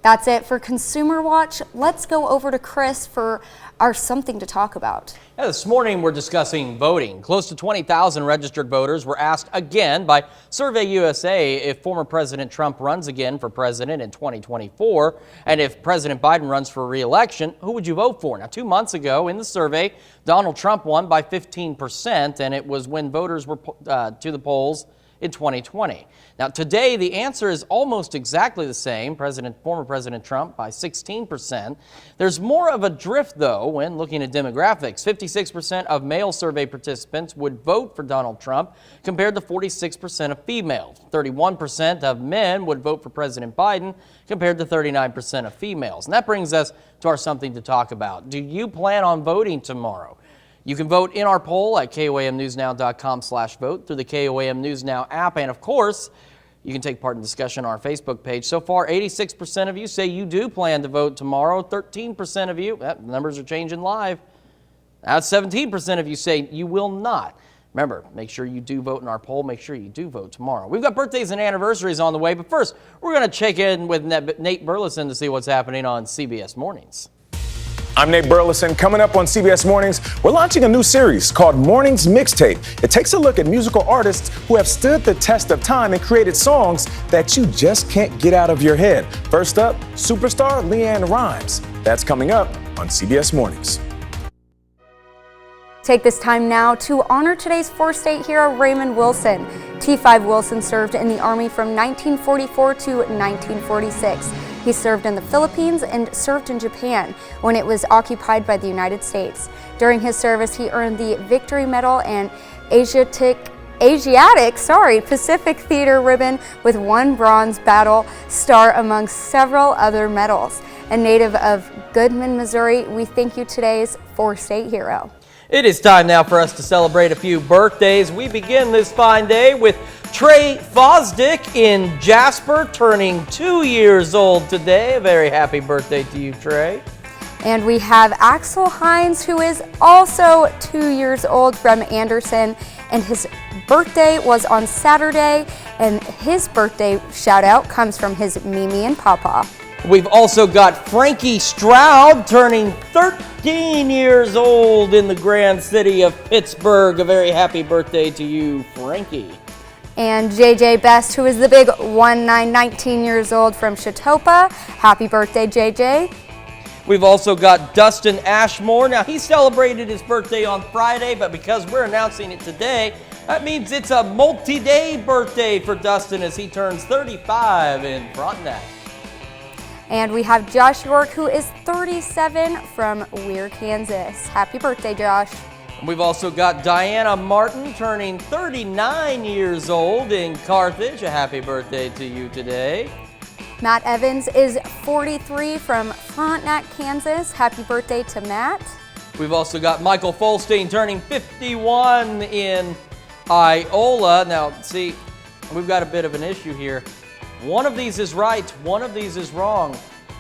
Speaker 1: That's it for Consumer Watch. Let's go over to Chris for our Something to Talk About.
Speaker 2: Yeah, this morning we're discussing voting. Close to 20,000 registered voters were asked again by Survey USA if former President Trump runs again for president in 2024, and if President Biden runs for re-election, who would you vote for? Now, 2 months ago in the survey, Donald Trump won by 15%, and it was when voters were to the polls in 2020. Now, today, the answer is almost exactly the same. Former President Trump by 16%. There's more of a drift, though, when looking at demographics. 56% of male survey participants would vote for Donald Trump, compared to 46% of females. 31% of men would vote for President Biden, compared to 39% of females. And that brings us to our Something to Talk About. Do you plan on voting tomorrow? You can vote in our poll at KOAMnewsnow.com/vote through the KOAM News Now app. And of course, you can take part in discussion on our Facebook page. So far, 86% of you say you do plan to vote tomorrow. 13% of you, the numbers are changing live. Now 17% of you say you will not. Remember, make sure you do vote in our poll. Make sure you do vote tomorrow. We've got birthdays and anniversaries on the way. But first, we're going to check in with Nate Burleson to see what's happening on CBS Mornings.
Speaker 26: I'm Nate Burleson. Coming up on CBS Mornings, we're launching a new series called Mornings Mixtape. It takes a look at musical artists who have stood the test of time and created songs that you just can't get out of your head. First up, superstar LeAnn Rimes. That's coming up on CBS Mornings.
Speaker 1: Take this time now to honor today's four-state hero, Raymond Wilson. T5 Wilson served in the Army from 1944 to 1946. He served in the Philippines and served in Japan when it was occupied by the United States. During his service, he earned the Victory Medal and Asiatic Pacific Theater ribbon with 1 bronze battle star among several other medals. A native of Goodman, Missouri, we thank you today's 4-state hero.
Speaker 2: It is time now for us to celebrate a few birthdays. We begin this fine day with Trey Fosdick in Jasper, turning 2 years old today. A very happy birthday to you, Trey.
Speaker 1: And we have Axel Hines, who is also 2 years old, from Anderson, and his birthday was on Saturday, and his birthday shout out comes from his Mimi and Papa.
Speaker 2: We've also got Frankie Stroud turning 13 years old in the grand city of Pittsburgh. A very happy birthday to you, Frankie.
Speaker 1: And JJ Best, who is the big 19 years old from Chatopa. Happy birthday, JJ.
Speaker 2: We've also got Dustin Ashmore. Now, he celebrated his birthday on Friday, but because we're announcing it today, that means it's a multi-day birthday for Dustin as he turns 35 in Frontenac.
Speaker 1: And we have Josh York, who is 37 from Weir, Kansas. Happy birthday, Josh.
Speaker 2: We've also got Diana Martin turning 39 years old in Carthage. A happy birthday to you today.
Speaker 1: Matt Evans is 43 from Frontenac, Kansas. Happy birthday to Matt.
Speaker 2: We've also got Michael Folstein turning 51 in Iola. Now, see, we've got a bit of an issue here. One of these is right, one of these is wrong.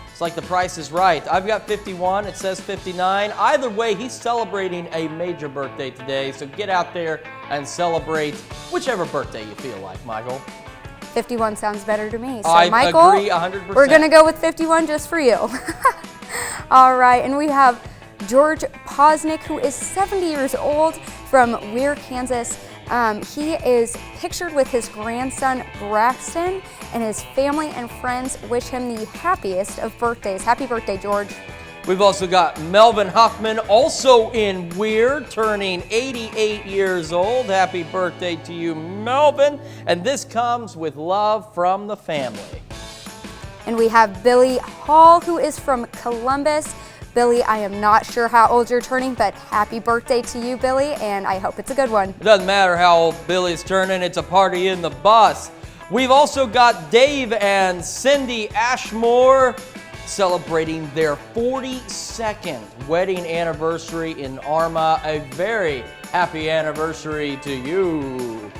Speaker 2: It's like the Price is Right. I've got 51, it says 59. Either way, he's celebrating a major birthday today, so get out there and celebrate whichever birthday you feel like, Michael.
Speaker 1: 51 sounds better to me. So,
Speaker 2: I
Speaker 1: Michael,
Speaker 2: agree 100%.
Speaker 1: We're going to go with 51 just for you. All right, and we have George Posnick, who is 70 years old from Weir, Kansas. He is pictured with his grandson Braxton, and his family and friends wish him the happiest of birthdays. Happy birthday, George.
Speaker 2: We've also got Melvin Huffman, also in Weir, turning 88 years old. Happy birthday to you, Melvin. And this comes with love from the family.
Speaker 1: And we have Billy Hall, who is from Columbus. Billy, I am not sure how old you're turning, but happy birthday to you, Billy, and I hope it's a good one.
Speaker 2: It doesn't matter how old Billy's turning, it's a party in the bus. We've also got Dave and Cindy Ashmore celebrating their 42nd wedding anniversary in Arma. A very happy anniversary to you.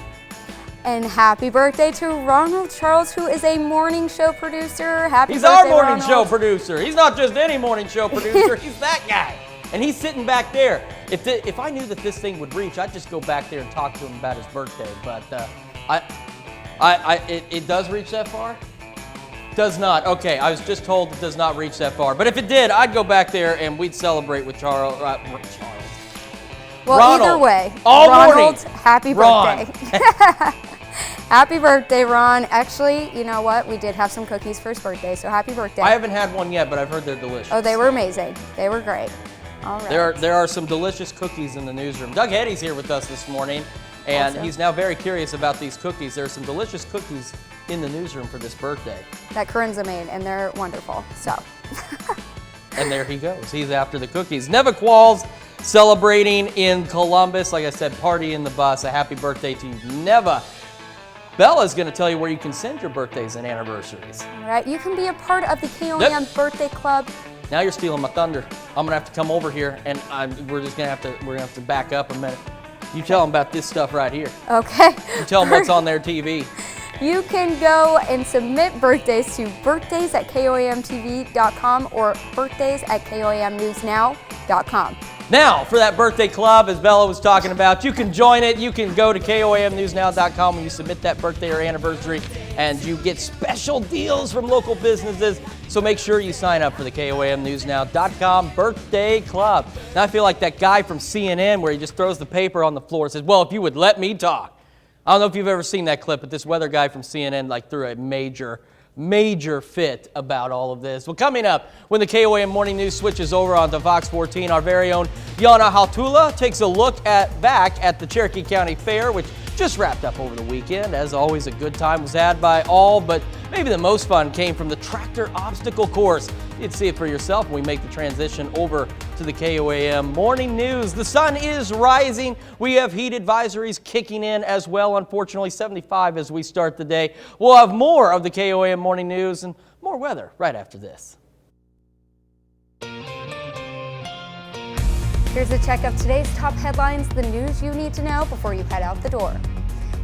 Speaker 1: And happy birthday to Ronald Charles, who is a morning show producer. Happy
Speaker 2: He's
Speaker 1: birthday,
Speaker 2: our morning
Speaker 1: Ronald.
Speaker 2: show producer. He's not just any morning show producer. He's that guy. And he's sitting back there. If I knew that this thing would reach, I'd just go back there and talk to him about his birthday. But it does reach that far? Does not. Okay, I was just told it does not reach that far. But if it did, I'd go back there and we'd celebrate with Charles.
Speaker 1: Well,
Speaker 2: Ronald.
Speaker 1: either way,
Speaker 2: All
Speaker 1: Ronald,
Speaker 2: morning.
Speaker 1: happy
Speaker 2: Ron.
Speaker 1: birthday. Happy birthday, Ron. Actually, you know what? We did have some cookies for his birthday, so happy birthday.
Speaker 2: I haven't had one yet, but I've heard they're delicious.
Speaker 1: Oh, they were amazing. They were great. All right.
Speaker 2: There are some delicious cookies in the newsroom. Doug Heddy's here with us this morning, and he's now very curious about these cookies. There are some delicious cookies in the newsroom for this birthday.
Speaker 1: That Corinza made, and they're wonderful. So.
Speaker 2: And there he goes. He's after the cookies. Neva Qualls celebrating in Columbus. Like I said, party in the bus. A happy birthday to you, Neva. Bella's going to tell you where you can send your birthdays and anniversaries.
Speaker 1: All right, you can be a part of the KOAM birthday club.
Speaker 2: Now you're stealing my thunder. I'm going to have to come over here, and we're going to have to back up a minute. You tell them about this stuff right here.
Speaker 1: Okay.
Speaker 2: You tell them what's on their TV.
Speaker 1: You can go and submit birthdays to birthdays@koamtv.com or birthdays@koamnewsnow.com.
Speaker 2: Now, for that birthday club, as Bella was talking about, you can join it. You can go to KOAMnewsnow.com when you submit that birthday or anniversary, and you get special deals from local businesses. So make sure you sign up for the KOAMnewsnow.com birthday club. Now, I feel like that guy from CNN where he just throws the paper on the floor and says, well, if you would let me talk. I don't know if you've ever seen that clip, but this weather guy from CNN threw a major fit about all of this. Well, coming up, when the KOAM Morning News switches over onto Fox 14, our very own Yana Haltula takes a look back at the Cherokee County Fair, which just wrapped up over the weekend. As always, a good time was had by all, but maybe the most fun came from the tractor obstacle course. You'd see it for yourself when we make the transition over to the KOAM Morning News. The sun is rising. We have heat advisories kicking in as well. Unfortunately, 75 as we start the day. We'll have more of the KOAM Morning News and more weather right after this.
Speaker 1: Here's a check of today's top headlines, the news you need to know before you head out the door.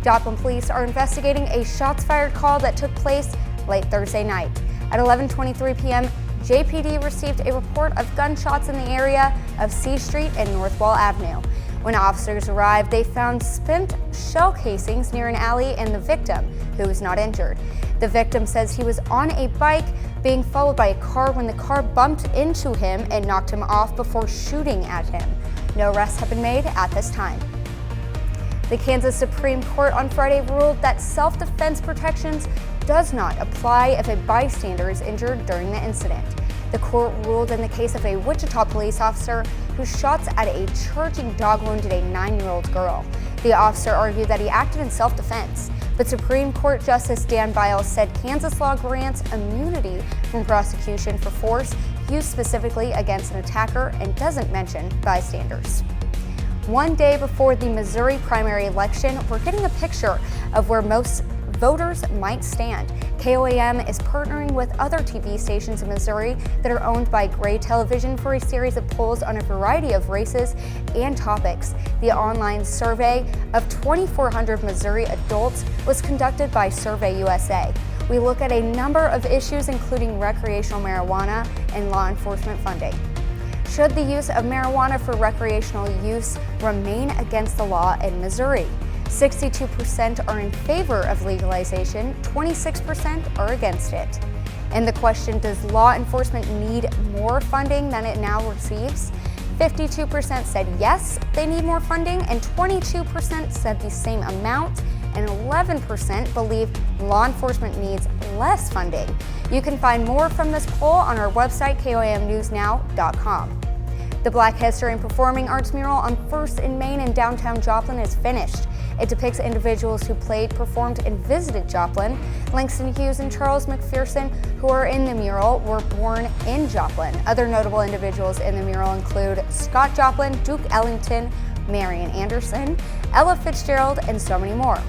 Speaker 1: Joplin police are investigating a shots fired call that took place late Thursday night. At 11:23 p.m., JPD received a report of gunshots in the area of C Street and North Wall Avenue. When officers arrived, they found spent shell casings near an alley and the victim, who was not injured. The victim says he was on a bike being followed by a car when the car bumped into him and knocked him off before shooting at him. No arrests have been made at this time. The Kansas Supreme Court on Friday ruled that self-defense protections does not apply if a bystander is injured during the incident. The court ruled in the case of a Wichita police officer whose shots at a charging dog wounded a 9-year-old girl. The officer argued that he acted in self-defense, but Supreme Court Justice Dan Biles said Kansas law grants immunity from prosecution for force used specifically against an attacker and doesn't mention bystanders. One day before the Missouri primary election, we're getting a picture of where most voters might stand. KOAM is partnering with other TV stations in Missouri that are owned by Gray Television for a series of polls on a variety of races and topics. The online survey of 2,400 Missouri adults was conducted by Survey USA. We look at a number of issues, including recreational marijuana and law enforcement funding. Should the use of marijuana for recreational use remain against the law in Missouri? 62% are in favor of legalization, 26% are against it. And the question, does law enforcement need more funding than it now receives? 52% said yes, they need more funding, and 22% said the same amount, and 11% believe law enforcement needs less funding. You can find more from this poll on our website, KOAMnewsnow.com. The Black History and Performing Arts mural on 1st in Maine in downtown Joplin is finished. It depicts individuals who played, performed, and visited Joplin. Langston Hughes and Charles McPherson, who are in the mural, were born in Joplin. Other notable individuals in the mural include Scott Joplin, Duke Ellington, Marian Anderson, Ella Fitzgerald, and so many more.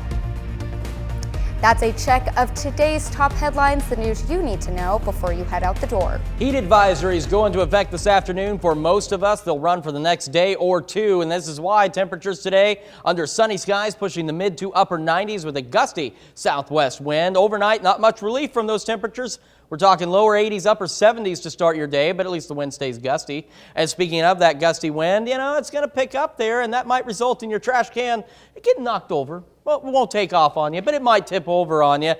Speaker 1: That's a check of today's top headlines, the news you need to know before you head out the door.
Speaker 2: Heat advisories go into effect this afternoon for most of us. They'll run for the next day or two, and this is why temperatures today under sunny skies pushing the mid to upper 90s with a gusty southwest wind. Overnight, not much relief from those temperatures. We're talking lower 80s, upper 70s to start your day, but at least the wind stays gusty. And speaking of that gusty wind, it's going to pick up there, and that might result in your trash can getting knocked over. Well, it won't take off on you, but it might tip over on you.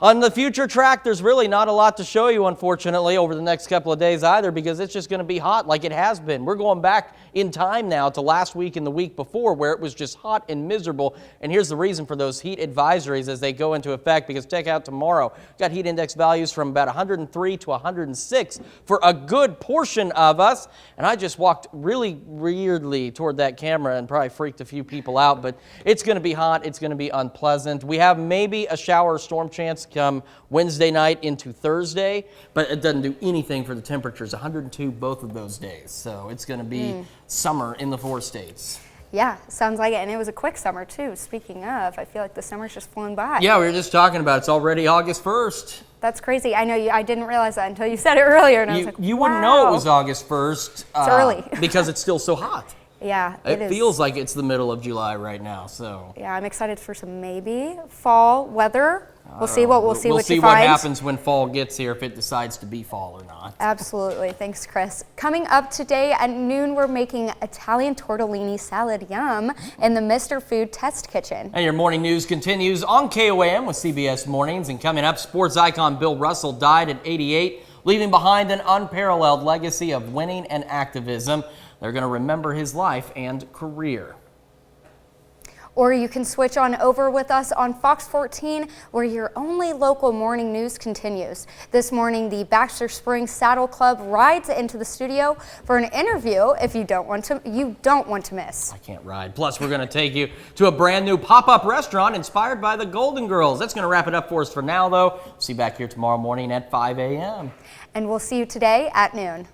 Speaker 2: On the future track, there's really not a lot to show you, unfortunately, over the next couple of days either, because it's just going to be hot like it has been. We're going back in time now to last week and the week before where it was just hot and miserable. And here's the reason for those heat advisories as they go into effect, because check out tomorrow. Got heat index values from about 103 to 106 for a good portion of us. And I just walked really weirdly toward that camera and probably freaked a few people out, but it's going to be hot. It's going to be unpleasant. We have maybe a shower or storm chance come Wednesday night into Thursday, but it doesn't do anything for the temperatures. 102 both of those days. So it's going to be summer in the 4 states.
Speaker 1: Yeah, sounds like it. And it was a quick summer, too. Speaking of, I feel like the summer's just flown by.
Speaker 2: Yeah, we were just talking about it's already August 1st.
Speaker 1: That's crazy. I know I didn't realize that until you said it earlier. And I was like,
Speaker 2: you wouldn't know it was August 1st.
Speaker 1: It's early.
Speaker 2: Because it's still so hot.
Speaker 1: Yeah,
Speaker 2: it feels like it's the middle of July right now. So
Speaker 1: yeah, I'm excited for some maybe fall weather. We'll see what
Speaker 2: what happens when fall gets here, if it decides to be fall or not.
Speaker 1: Absolutely. Thanks, Chris. Coming up today at noon, we're making Italian tortellini salad yum in the Mr. Food Test Kitchen.
Speaker 2: And your morning news continues on KOAM with CBS Mornings. And coming up, sports icon Bill Russell died at 88, leaving behind an unparalleled legacy of winning and activism. They're going to remember his life and career.
Speaker 1: Or you can switch on over with us on Fox 14, where your only local morning news continues. This morning, the Baxter Springs Saddle Club rides into the studio for an interview you don't want to miss.
Speaker 2: I can't ride. Plus, we're going to take you to a brand new pop-up restaurant inspired by the Golden Girls. That's going to wrap it up for us for now, though. See you back here tomorrow morning at 5 a.m.
Speaker 1: And we'll see you today at noon.